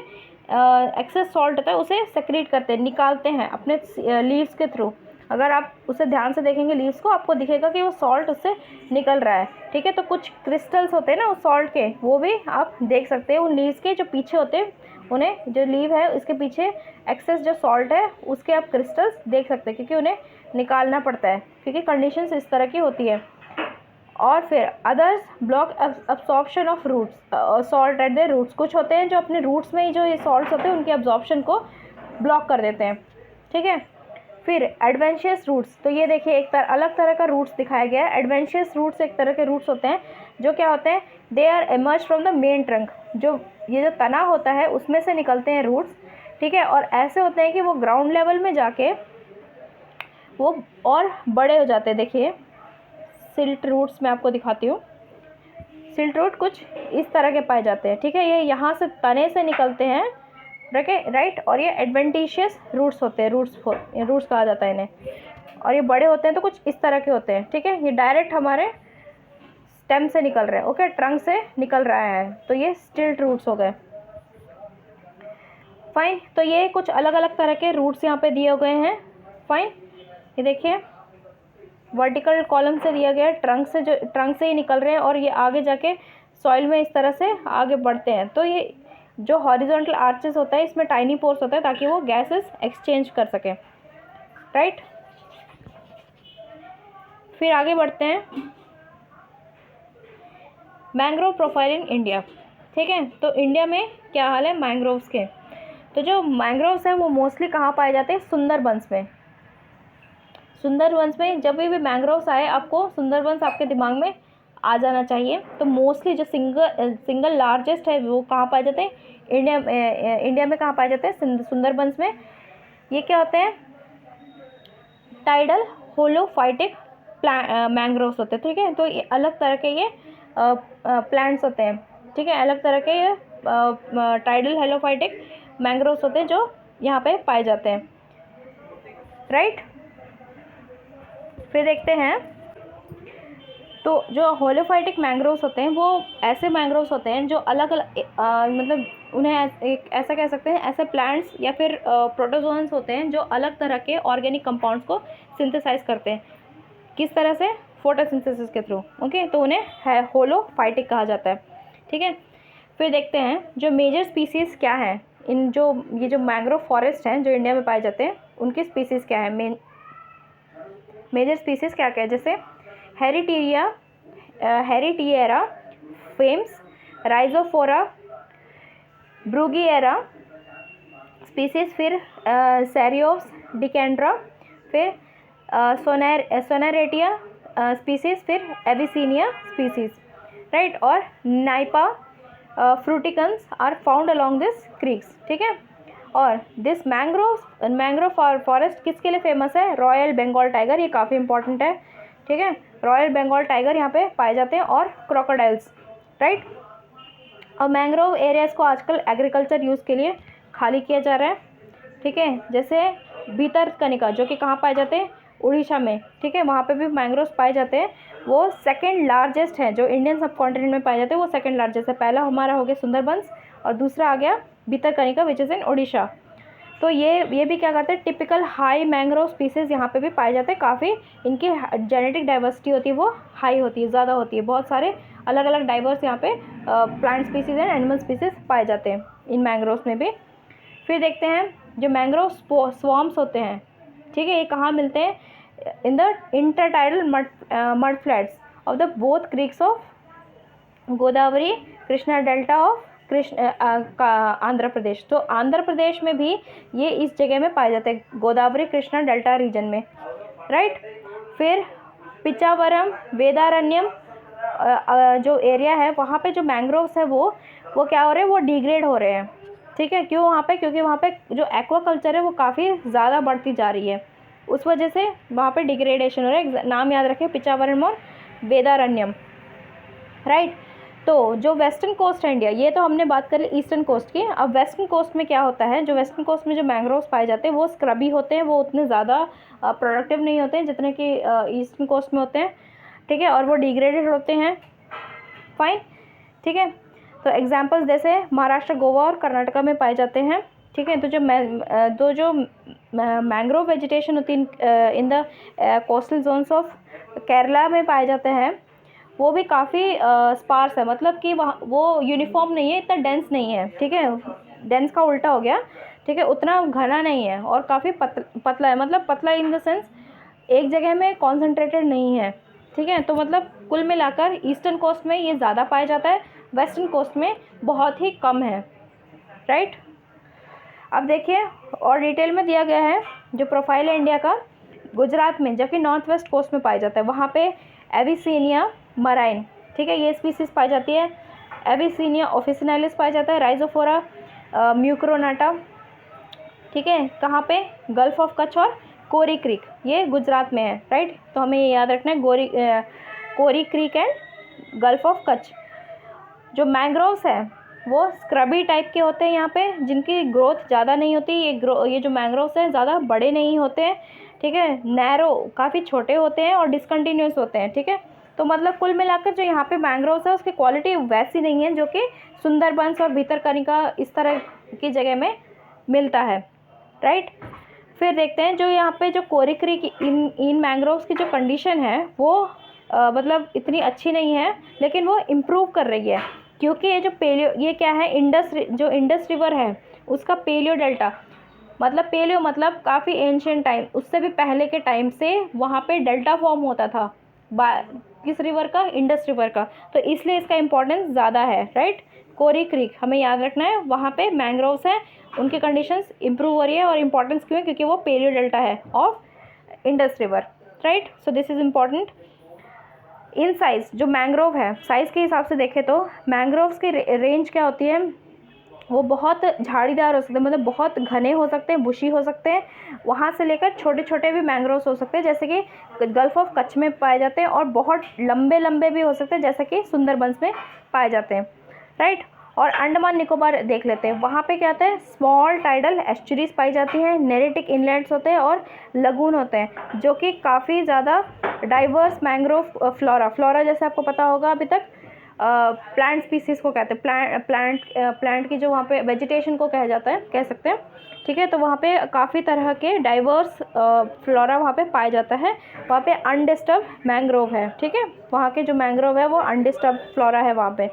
एक्सेस सॉल्ट होता है उसे सेक्रेट करते हैं, निकालते हैं अपने लीव्स के थ्रू। अगर आप उसे ध्यान से देखेंगे लीव्स को, आपको दिखेगा कि वो सॉल्ट उससे निकल रहा है, ठीक है। तो कुछ क्रिस्टल्स होते हैं ना उस सॉल्ट के, वो भी आप देख सकते हैं उन लीव्स के जो पीछे होते हैं। उन्हें, जो लीव है उसके पीछे एक्सेस जो सॉल्ट है उसके आप क्रिस्टल्स देख सकते हैं, क्योंकि उन्हें निकालना पड़ता है, क्योंकि कंडीशंस इस तरह की होती है। और फिर others block absorption of roots salt at their roots. कुछ होते हैं जो अपने रूट्स में ही जो ये सॉल्ट्स होते हैं उनके अब्जॉर्प्शन को ब्लॉक कर देते हैं, ठीक है। फिर एडवेंशियस रूट्स। तो ये देखिए एक अलग तरह का रूट्स दिखाया गया है। एडवेंशियस रूट्स एक तरह के रूट्स होते हैं जो क्या होते हैं, they are emerge from the main trunk. जो तना होता है उसमें से निकलते हैं रूट्स, ठीक है। और ऐसे होते हैं कि वो ग्राउंड लेवल में जाके वो और बड़े हो जाते हैं। देखिए सिल्ट रूट्स मैं आपको दिखाती हूँ। सिल्ट रूट कुछ इस तरह के पाए जाते हैं, ठीक है। ये यहाँ से तने से निकलते हैं, राइट। और ये एडवेंटिशियस रूट्स होते हैं, रूट्स कहा जाता है इन्हें। और ये बड़े होते हैं तो कुछ इस तरह के होते हैं, ठीक है। ये डायरेक्ट हमारे स्टेम से निकल रहे हैं, ओके, ट्रंक से निकल रहा है, तो ये स्टिल्ट रूट्स हो गए। फाइन। तो ये कुछ अलग अलग तरह के रूट्स यहाँ पे दिए गए हैं। फाइन। ये देखिए वर्टिकल कॉलम से दिया गया है, ट्रंक से ही निकल रहे हैं और ये आगे जाके सॉइल में इस तरह से आगे बढ़ते हैं। तो ये जो हॉरिजॉन्टल आर्चेस होता है इसमें टाइनी पोर्स होता है ताकि वो गैसेस एक्सचेंज कर सकें, राइट। फिर आगे बढ़ते हैं। मैंग्रोव प्रोफाइल इन इंडिया, ठीक है। तो इंडिया में क्या हाल है मैंग्रोव्स के? तो जो मैंग्रोव्स हैं वो मोस्टली कहाँ पाए जाते हैं? सुंदरबंस में। सुंदरबंस में जब भी मैंग्रोव्स आए आपको सुंदरबंस आपके दिमाग में आ जाना चाहिए। तो मोस्टली जो सिंगल लार्जेस्ट है वो कहाँ पाए जाते हैं? इंडिया में कहाँ पाए जाते हैं? सुंदरबंस में। ये क्या होते हैं? टाइडल होलोफाइटिक मैंग्रोव्स होते हैं, ठीक है। तो ये अलग तरह के ये प्लांट्स होते हैं, ठीक है। अलग तरह के ये टाइडल होलोफाइटिक मैंग्रोव्स होते हैं जो यहाँ पे पाए जाते हैं, राइट। फिर देखते हैं। तो जो होलोफाइटिक मैंग्रोव्स होते हैं वो ऐसे मैंग्रोव्स होते हैं जो अलग अलग मतलब उन्हें एक ऐसा कह सकते हैं, ऐसे प्लांट्स या फिर प्रोटोजोन्स होते हैं जो अलग तरह के ऑर्गेनिक कंपाउंड्स को सिंथेसाइज करते हैं। किस तरह से? फोटोसिंथेसिस के थ्रू, ओके। तो उन्हें होलोफाइटिक कहा जाता है, ठीक है। फिर देखते हैं जो मेजर स्पीसीज़ क्या है इन ये जो मैंग्रोव फॉरेस्ट हैं जो इंडिया में पाए जाते हैं उनकी स्पीसीज़ क्या है, मेजर स्पीसीज़ क्या क्या है? जैसे हेरिटिएरा फेम्स, राइजोफोरा ब्रूगीएरा स्पीसीज, फिर सेरियोप्स डिकेंड्रा, फिर सोनेरेटिया स्पीसीज, फिर एविसीनिया स्पीसीज, राइट। और Nypa fruticans are found along this creeks, ठीक है। और दिस मैंग्रोव फॉरेस्ट किसके लिए फेमस है? रॉयल बंगाल टाइगर, ये काफ़ी इंपॉर्टेंट है, ठीक है। रॉयल बंगाल टाइगर यहाँ पे पाए जाते हैं, और क्रोकोडाइल्स, राइट। और मैंग्रोव एरियाज़ को आजकल एग्रीकल्चर यूज़ के लिए खाली किया जा रहा है, ठीक है। जैसे भितरकनिका जो कि कहाँ पाए जाते हैं? उड़ीसा में, ठीक है। वहाँ पे भी मैंग्रोव्स पाए जाते हैं। वो सेकंड लार्जेस्ट है जो इंडियन सब कॉन्टिनेंट में पाए जाते हैं, वो सेकंड लार्जेस्ट है। पहला हमारा हो गया सुंदरबंस, और दूसरा आ गया भितरकनिका विच इज़ इन उड़ीसा। तो ये भी क्या करते हैं? टिपिकल हाई मैंग्रोव स्पीसीज़ यहाँ पे भी पाए जाते हैं। काफ़ी इनकी जेनेटिक डाइवर्सिटी होती है वो हाई होती है, ज़्यादा होती है। बहुत सारे अलग अलग डाइवर्स यहाँ पे plant species and animal species पाए जाते हैं इन मैंग्रोव्स में भी। फिर देखते हैं जो मैंग्रोव स्वॉर्म्स होते हैं, ठीक है, ये कहाँ मिलते हैं? In the intertidal mud flats of the both creeks of Godavari Krishna delta of Andhra Pradesh. तो आंध्र प्रदेश में भी ये इस जगह में पाए जाते हैं, गोदावरी कृष्णा डेल्टा रीजन में, राइट। फिर पिचावरम वेदारण्यम जो एरिया है वहाँ पे जो मैंग्रोव्स है वो क्या हो रहे हैं? वो डिग्रेड हो रहे हैं, ठीक है। क्यों वहाँ पे? क्योंकि वहाँ पे जो एक्वाकल्चर है वो काफ़ी ज़्यादा बढ़ती जा रही है, उस वजह से वहाँ पे डिग्रेडेशन हो रहा है। नाम याद रखें, पिचावरम और वेदारण्यम, राइट। तो जो वेस्टर्न कोस्ट है इंडिया, ये तो हमने बात करी ईस्टर्न कोस्ट की। अब वेस्टर्न कोस्ट में क्या होता है? जो वेस्टर्न कोस्ट में जो मैंग्रोव्स पाए जाते हैं वो स्क्रबी होते हैं, वो उतने ज़्यादा प्रोडक्टिव नहीं होते हैं जितने कि ईस्टर्न कोस्ट में होते हैं, ठीक है। और वो डिग्रेडेड होते हैं, फाइन, ठीक है। तो एग्जांपल्स जैसे महाराष्ट्र, गोवा और कर्नाटका में पाए जाते हैं, ठीक है। तो जो मैंग्रोव वेजिटेशन होती है in the coastal zones of Kerala में पाए जाते हैं, वो भी काफ़ी स्पार्स है, मतलब कि वहाँ वो यूनिफॉर्म नहीं है, इतना डेंस नहीं है, ठीक है। डेंस का उल्टा हो गया, ठीक है, उतना घना नहीं है, और काफ़ी पतला है, मतलब पतला इन द सेंस एक जगह में कॉन्सेंट्रेटेड नहीं है, ठीक है। तो मतलब कुल मिलाकर ईस्टर्न कोस्ट में ये ज़्यादा पाया जाता है, वेस्टर्न कोस्ट में बहुत ही कम है, राइट। अब देखिए और डिटेल में दिया गया है जो प्रोफाइल है इंडिया का। गुजरात में, जबकि नॉर्थ वेस्ट कोस्ट में पाया जाता है, वहाँ पे एविसीनिया मराइन, ठीक है, ये स्पीसीज पाई जाती है। एविसीनिया ऑफिसिनालिस पाया जाता है। राइजोफोरा म्यूक्रोनाटा, ठीक है, कहाँ पे? गल्फ ऑफ कच्छ और कोरी क्रीक, ये गुजरात में है, राइट। तो हमें ये याद रखना है, Kori creek and gulf of Kutch. जो मैंग्रोव्स है वो स्क्रबी टाइप के होते हैं यहाँ पे, जिनकी ग्रोथ ज़्यादा नहीं होती। ये जो मैंग्रोव्स हैं ज़्यादा बड़े नहीं होते हैं, ठीक है, नैरो, काफ़ी छोटे होते हैं और डिसकंटिन्यूस होते हैं, ठीक है। तो मतलब कुल मिलाकर जो यहाँ पे मैंग्रोव्स है उसकी क्वालिटी वैसी नहीं है जो कि सुंदरबंस और भितरकनिका इस तरह की जगह में मिलता है, राइट। फिर देखते हैं जो यहाँ पे जो कोरी क्रीक इन मैंग्रोव्स की जो कंडीशन है वो मतलब इतनी अच्छी नहीं है, लेकिन वो इम्प्रूव कर रही है, क्योंकि ये क्या है? जो इंडस रिवर है उसका पेलियो डेल्टा, मतलब पेलियो मतलब काफ़ी एंशियंट टाइम, उससे भी पहले के टाइम से वहाँ पे डेल्टा फॉर्म होता था किस रिवर का? इंडस रिवर का। तो इसलिए इसका इम्पोर्टेंस ज़्यादा है, राइट। कोरी क्रीक हमें याद रखना है, वहाँ पे मैंग्रोव्स हैं, उनकी कंडीशंस इंप्रूव हो रही है। और इम्पोर्टेंस क्यों है? क्योंकि वो पेलियो डेल्टा है of Indus river, right. So this is important. In size जो मैंग्रोव है, साइज़ के हिसाब से देखें तो मैंग्रोव्स की रेंज क्या होती है? वो बहुत झाड़ीदार हो सकते हैं, मतलब बहुत घने हो सकते हैं, बुशी हो सकते हैं, वहाँ से लेकर छोटे छोटे भी मैंग्रोव्स हो सकते हैं जैसे कि गल्फ ऑफ कच्छ में पाए जाते हैं, और बहुत लंबे लंबे भी हो सकते हैं जैसे कि सुंदरबंस में पाए जाते हैं, राइट। और अंडमान निकोबार देख लेते हैं, वहाँ पे क्या होता है? स्मॉल टाइडल एस्चुरीज पाई जाती हैं, नेरेटिक इनलेट्स होते हैं और लगून होते हैं, जो कि काफ़ी ज़्यादा डाइवर्स मैंग्रोव फ्लोरा जैसे आपको पता होगा अभी तक प्लांट स्पीसीज़ को कहते हैं, प्लांट की जो वहाँ पे वेजिटेशन को कह सकते हैं, ठीक है। तो वहाँ पे काफ़ी तरह के डाइवर्स फ्लोरा वहाँ पे पाया जाता है, वहाँ पे अनडिस्टर्ब मैंग्रोव है, ठीक है। वहाँ के जो मैंग्रोव है वो अनडिस्टर्ब फ्लोरा है वहाँ पे,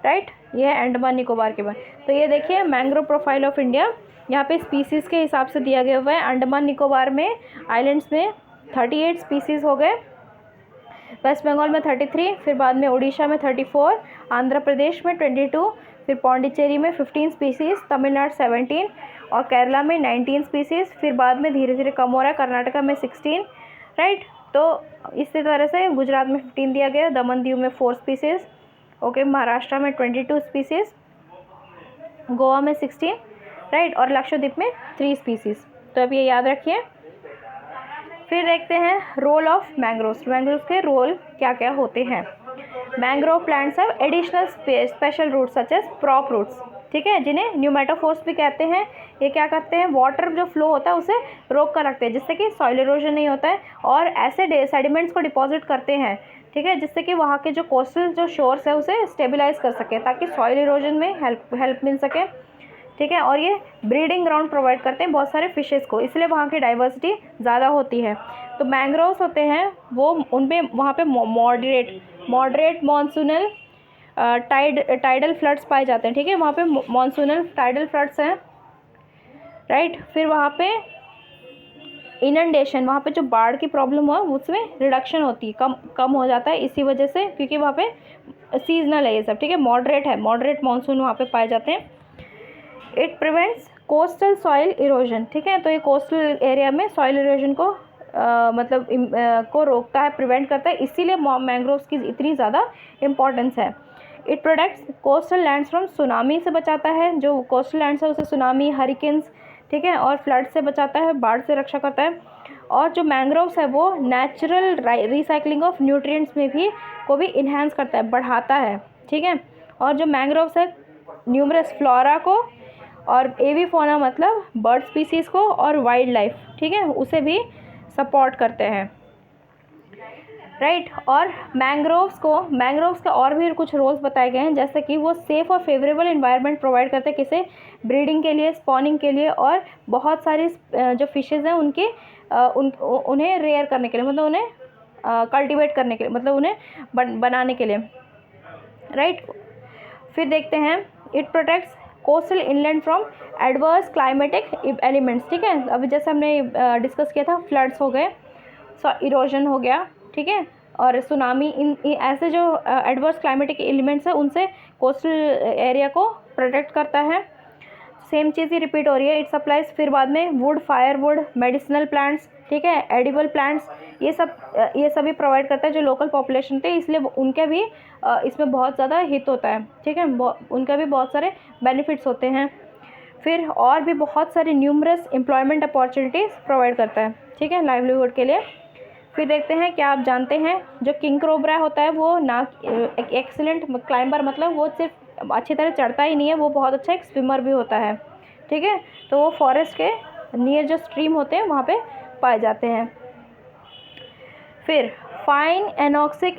राइट। ये है अंडमान निकोबार के बाद। तो ये देखिए मैंग्रोव प्रोफाइल ऑफ इंडिया, यहाँ पे स्पीसीज़ के हिसाब से दिया गया हुआ है। अंडमान निकोबार में आइलैंड्स में 38 स्पीसीज़ हो गए, वेस्ट बंगाल में 33, फिर बाद में उड़ीसा में 34, आंध्र प्रदेश में 22, फिर पौंडीचेरी में 15 स्पीसीज़, तमिलनाडु 17 और केरला में 19 स्पीसीज़। फिर बाद में धीरे धीरे कम हो रहा है, कर्नाटका में 16, राइट। तो इसी तरह से गुजरात में 15 दिया गया, दमन दीव में 4 स्पीसीज़, ओके, महाराष्ट्र में 22 स्पीसीज़, गोवा में 16, राइट, और लक्षद्वीप में 3 स्पीसीज़। तो अब ये याद रखिए। फिर देखते हैं रोल ऑफ मैंग्रोव्स। मैंग्रोव्स के रोल क्या क्या होते हैं। Mangrove plants have additional special roots such as prop roots, ठीक है, जिन्हें न्यूमेटोफोर्स भी कहते हैं। ये क्या करते हैं, वाटर जो फ्लो होता है उसे रोक कर रखते हैं, जिससे कि सॉइल इरोजन नहीं होता है, और ऐसे सेडिमेंट्स को डिपॉजिट करते हैं, ठीक है, जिससे कि वहाँ के जो कोस्टल जो शोर्स है उसे स्टेबलाइज कर सके, ताकि सॉइल इरोजन में हेल्प मिल सके, ठीक है। और ये ब्रीडिंग ग्राउंड प्रोवाइड करते हैं बहुत सारे फिशेस को, इसलिए वहाँ की डाइवर्सिटी ज़्यादा होती है। तो मैंग्रोव्स होते हैं वो, उनमें वहाँ पे मॉडरेट मॉनसूनल टाइडल फ्लड्स पाए जाते हैं, ठीक है, वहाँ पे मॉनसूनल टाइडल फ्लड्स हैं, राइट। फिर वहाँ पे इनंडेशन, वहाँ पे जो बाढ़ की प्रॉब्लम हो उसमें रिडक्शन होती है, कम हो जाता है इसी वजह से, क्योंकि वहाँ पे सीजनल है ये सब, ठीक है, मॉडरेट मानसून वहाँ पे पाए जाते हैं। It prevents coastal soil erosion, ठीक है, तो ये कोस्टल एरिया में सॉइल इरोजन को को रोकता है, प्रिवेंट करता है, इसीलिए मैंग्रोव्स की इतनी ज़्यादा इम्पोर्टेंस है। It protects coastal lands from tsunami से बचाता है, जो कोस्टल लैंड्स है उसे सुनामी, हरिकेन्स, ठीक है, और फ्लड से बचाता है, बाढ़ से रक्षा करता है। और जो मैंग्रोव्स है वो नेचुरल रिसाइकलिंग ऑफ न्यूट्रिएंट्स में भी इन्हांस करता है, बढ़ाता है, ठीक है। और जो मैंग्रोव्स है न्यूमरस फ्लोरा को और एवी फौना मतलब बर्ड स्पीसीज़ को और वाइल्ड लाइफ, ठीक है, उसे भी सपोर्ट करते हैं, राइट। और मैंग्रोव्स के और भी कुछ रोल्स बताए गए हैं, जैसे कि वो सेफ़ और फेवरेबल एनवायरनमेंट प्रोवाइड करते हैं, किसे, ब्रीडिंग के लिए, स्पॉनिंग के लिए, और बहुत सारी जो फिशेज़ हैं उनके उन्हें रेयर करने के लिए, मतलब उन्हें कल्टिवेट करने के लिए, मतलब उन्हें बनाने के लिए, राइट। फिर देखते हैं it protects coastal inland from adverse climatic elements, ठीक है, अभी जैसे हमने डिस्कस किया था, फ्लड्स हो गए, इरोजन हो गया, ठीक है, और सुनामी, इन ऐसे जो एडवर्स क्लाइमेटिक एलिमेंट्स है उनसे कोस्टल एरिया को प्रोटेक्ट करता है। सेम चीज़ ही रिपीट हो रही है, इट सप्लाइज। फिर बाद में वुड, फायरवुड, मेडिसिनल प्लांट्स, ठीक है, एडिबल प्लांट्स, ये सभी प्रोवाइड करता है जो लोकल पॉपुलेशन थे, इसलिए उनके भी इसमें बहुत ज़्यादा हित होता है, ठीक है, उनका भी बहुत सारे बेनिफिट्स होते हैं। फिर और भी बहुत सारे न्यूमरस एम्प्लॉयमेंट अपॉर्चुनिटीज़ प्रोवाइड करता है, ठीक है, लाइवलीहुड के लिए। फिर देखते हैं, क्या आप जानते हैं जो किंग कोबरा होता है वो एक एक्सीलेंट क्लाइंबर, मतलब वो सिर्फ अच्छी तरह चढ़ता ही नहीं है, वो बहुत अच्छा एक स्विमर भी होता है, ठीक है। तो वो फॉरेस्ट के नियर जो स्ट्रीम होते हैं वहाँ पे पाए जाते हैं। फिर फाइन एनॉक्सिक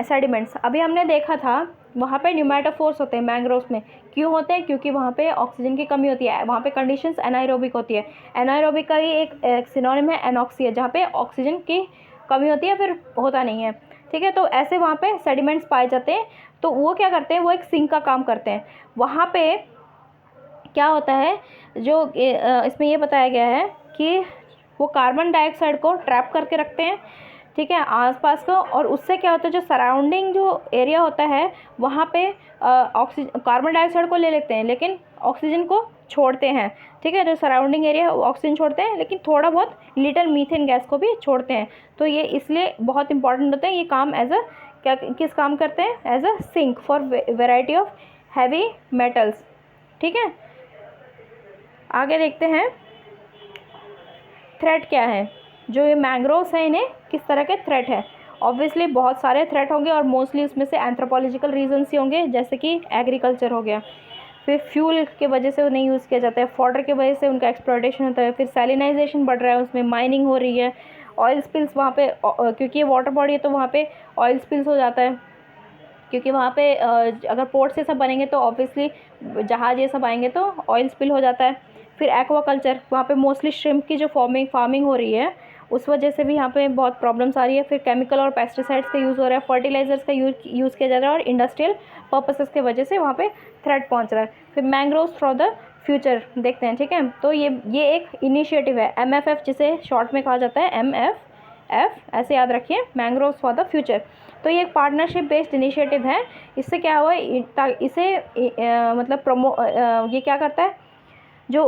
सेडिमेंट्स, अभी हमने देखा था वहाँ पे न्यूमेटोफोर्स होते हैं मैंग्रोव्स में, क्यों होते हैं, क्योंकि वहाँ पे ऑक्सीजन की कमी होती है, वहाँ पे कंडीशंस एनाएरोबिक होती है। एनाएरोबिक का ही एक सिनोनिम है एनॉक्सिया, जहाँ पे ऑक्सीजन की कमी होती है, फिर होता नहीं है, ठीक है। तो ऐसे वहाँ पे सेडिमेंट्स पाए जाते हैं, तो वो क्या करते हैं, वो एक सिंक का काम करते हैं। वहाँ पे क्या होता है, जो इसमें ये बताया गया है कि वो कार्बन डाइऑक्साइड को ट्रैप करके रखते हैं, ठीक है, आसपास को, और उससे क्या होता है, जो सराउंडिंग जो एरिया होता है वहाँ पे ऑक्सीजन, कार्बन डाइऑक्साइड को ले लेते हैं लेकिन ऑक्सीजन को छोड़ते हैं, ठीक है, जो सराउंडिंग एरिया ऑक्सीजन छोड़ते हैं लेकिन थोड़ा बहुत लिटिल मीथेन गैस को भी छोड़ते हैं। तो ये इसलिए बहुत इंपॉर्टेंट होता है, ये काम किस काम करते हैं, as a sink for variety of heavy metals, ठीक है। आगे देखते हैं थ्रेट क्या है, जो ये मैंग्रोव्स हैं इन्हें किस तरह के थ्रेट है। ऑब्वियसली बहुत सारे थ्रेट होंगे और मोस्टली उसमें से एंथ्रोपोलॉजिकल रीजन्स ही होंगे, जैसे कि एग्रीकल्चर हो गया, फिर फ्यूल के वजह से वो नहीं यूज़ किया जाता है, फॉडर के वजह से उनका एक्सप्लॉयटेशन होता है, फिर सैलिनाइजेशन बढ़ रहा है, उसमें माइनिंग हो रही है, ऑयल स्पिल्स वहाँ पे, क्योंकि ये वाटर बॉडी है तो वहाँ पे ऑयल स्पिल्स हो जाता है, क्योंकि वहाँ पे अगर पोर्ट्स ये सब बनेंगे तो ऑब्वियसली जहाज ये सब आएंगे तो ऑयल स्पिल हो जाता है। फिर एक्वाकल्चर, वहाँ पे मोस्टली श्रिम्प की जो फार्मिंग हो रही है उस वजह से भी यहाँ पे बहुत प्रॉब्लम्स आ रही है। फिर केमिकल और पेस्टिसाइड्स का यूज़ हो रहा है, फर्टिलाइजर्स का यूज़ किया जा रहा है, और इंडस्ट्रियल पर्पसेस की वजह से वहाँ पे थ्रेट पहुँच रहा है। फिर मैंग्रोव्स फॉर द फ्यूचर देखते हैं, ठीक है। तो ये एक इनिशिएटिव है, MFF जिसे शॉर्ट में कहा जाता है, MFF, ऐसे याद रखिए, मैंग्रोव्स फॉर द फ्यूचर। तो ये एक पार्टनरशिप बेस्ड इनिशिएटिव है। इससे क्या हुआ, इसे मतलब ये क्या करता है, जो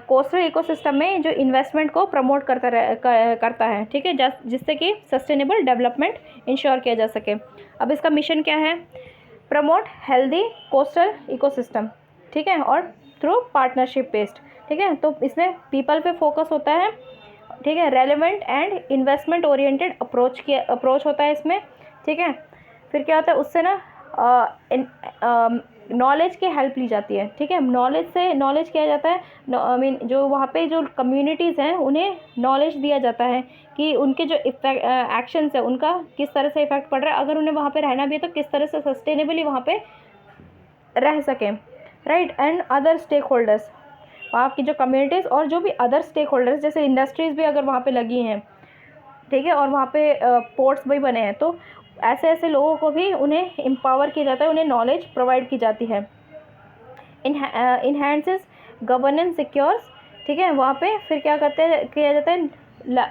कोस्टल इकोसिस्टम में जो इन्वेस्टमेंट को प्रमोट करता है, ठीक है, जिससे कि सस्टेनेबल डेवलपमेंट इंश्योर किया जा सके। अब इसका मिशन क्या है, प्रमोट हेल्दी कोस्टल इकोसिस्टम, ठीक है, और थ्रू पार्टनरशिप बेस्ड, ठीक है। तो इसमें पीपल पे फोकस होता है, ठीक है, relevant and investment oriented approach होता है इसमें, ठीक है। फिर क्या होता है, उससे ना नॉलेज की हेल्प ली जाती है, ठीक है। नॉलेज किया जाता है, आई मीन जो वहाँ पे जो कम्युनिटीज़ हैं उन्हें नॉलेज दिया जाता है कि उनके जो एक्शंस है उनका किस तरह से इफेक्ट पड़ रहा है, अगर उन्हें वहाँ पे रहना भी है तो किस तरह से सस्टेनेबली वहाँ पे रह सकें, right. And other stakeholders, वहाँ की जो कम्युनिटीज़ और जो भी अदर स्टेक होल्डर्स, जैसे इंडस्ट्रीज़ भी अगर वहाँ पे लगी हैं, ठीक है, और वहाँ पे पोर्ट्स भी बने हैं, तो ऐसे लोगों को भी उन्हें एम्पावर किया जाता है, उन्हें नॉलेज प्रोवाइड की जाती है। इन्हेंसेस गवर्नेंस सिक्योर्स, ठीक है, वहाँ पे फिर क्या किया जाता है,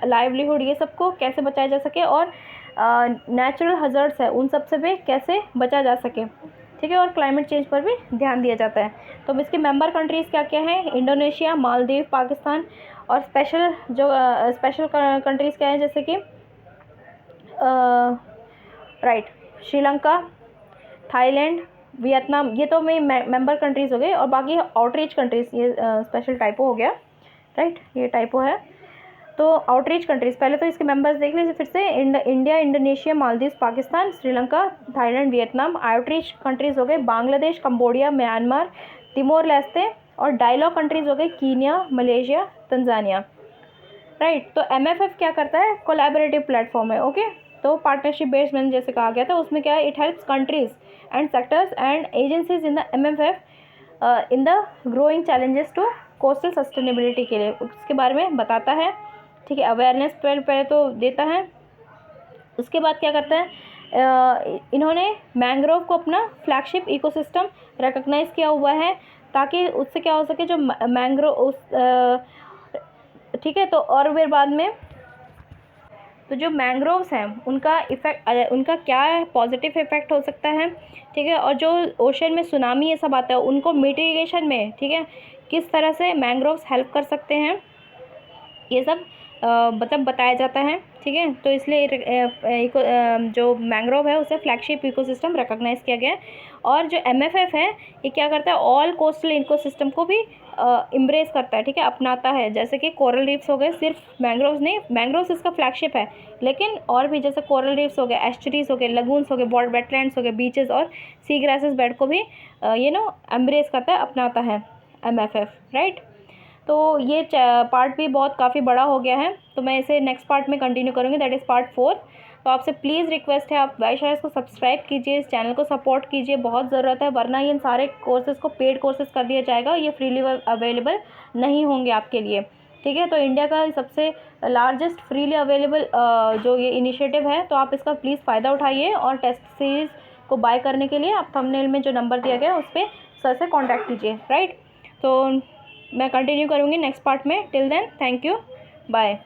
लाइवलीहुड, ये सबको कैसे बचाया जा सके, और नेचुरल हज़ार्ड्स है उन सब से भी कैसे बचा जा सके, ठीक है, और क्लाइमेट चेंज पर भी ध्यान दिया जाता है। तो इसके मेंबर कंट्रीज़ क्या क्या हैं, इंडोनेशिया, मालदीव, पाकिस्तान, और स्पेशल कंट्रीज़ क्या हैं, जैसे कि राइट, श्रीलंका, थाईलैंड, वियतनाम, ये तो मेंबर कंट्रीज़ हो गए, और बाकी आउटरीच कंट्रीज़, ये स्पेशल टाइपो हो गया, राइट, ये टाइपो है। तो आउटरीच कंट्रीज़, पहले तो इसके मेंबर्स देख लीजिए फिर से, India, Indonesia, Maldives, Pakistan, Sri Lanka, Thailand, Vietnam. Outreach countries हो गए Bangladesh, Cambodia, Myanmar, Timor Leste, और डायलॉग कंट्रीज़ हो गए कीनिया, मलेशिया, तंजानिया, राइट। तो MFF क्या करता है, कोलैबोरेटिव प्लेटफॉर्म है, ओके। तो पार्टनरशिप बेस्ड मैंने जैसे कहा गया था, उसमें क्या है, it helps countries and sectors and agencies in the MFF in the growing challenges to coastal sustainability के लिए उसके बारे में बताता है, ठीक है, अवेयरनेस पहले तो देता है। उसके बाद क्या करता है, इन्होंने मैंग्रोव को अपना फ्लैगशिप इकोसिस्टम रिकॉग्नाइज किया हुआ है, ताकि उससे क्या हो सके, जो मैंग्रोव ठीक है। तो और फिर बाद में तो जो मैंग्रोव्स हैं उनका क्या पॉजिटिव इफेक्ट हो सकता है, ठीक है, और जो ओशन में सुनामी ये सब आता है उनको मिटिगेशन में, ठीक है, किस तरह से मैंग्रोव्स हेल्प कर सकते हैं, ये सब मतलब बताया जाता है, ठीक है। तो इसलिए जो मैंग्रोव है उसे फ्लैगशिप इकोसिस्टम रिकॉग्नाइज किया गया है। और जो MFF है ये क्या करता है, ऑल कोस्टल इकोसिस्टम को भी इम्ब्रेस करता है, ठीक है, अपनाता है। जैसे कि कोरल रीफ्स हो गए, सिर्फ मैंग्रोव्स नहीं, मैंग्रोव्स इसका फ्लैगशिप है, लेकिन और भी जैसे कोरल रीफ्स हो गए, एस्चुरीज हो गए, लगून्स हो गए, वेटलैंड्स हो गए, बीचेस और सी ग्रासेस बेड को भी एम्ब्रेस करता है, अपनाता है MFF, राइट। तो ये पार्ट भी काफ़ी बड़ा हो गया है, तो मैं इसे नेक्स्ट पार्ट में कंटिन्यू करूँगी, दैट इज़ पार्ट 4। तो आपसे प्लीज़ रिक्वेस्ट है, आप वाईशायर्स को सब्सक्राइब कीजिए, इस चैनल को सपोर्ट कीजिए, बहुत ज़रूरत है, वरना ये इन सारे कोर्सेज़ को पेड कोर्सेज़ कर दिया जाएगा, ये फ्रीली अवेलेबल नहीं होंगे आपके लिए, ठीक है। तो इंडिया का सबसे लार्जेस्ट फ्रीली अवेलेबल जो ये इनिशिएटिव है, तो आप इसका प्लीज़ फ़ायदा उठाइए, और टेस्ट सीरीज़ को बाय करने के लिए आप थंबनेल में जो नंबर दिया गया है उस पर सर से कॉन्टैक्ट कीजिए, राइट। तो मैं कंटिन्यू करूँगी नेक्स्ट पार्ट में। Till then, thank you, bye.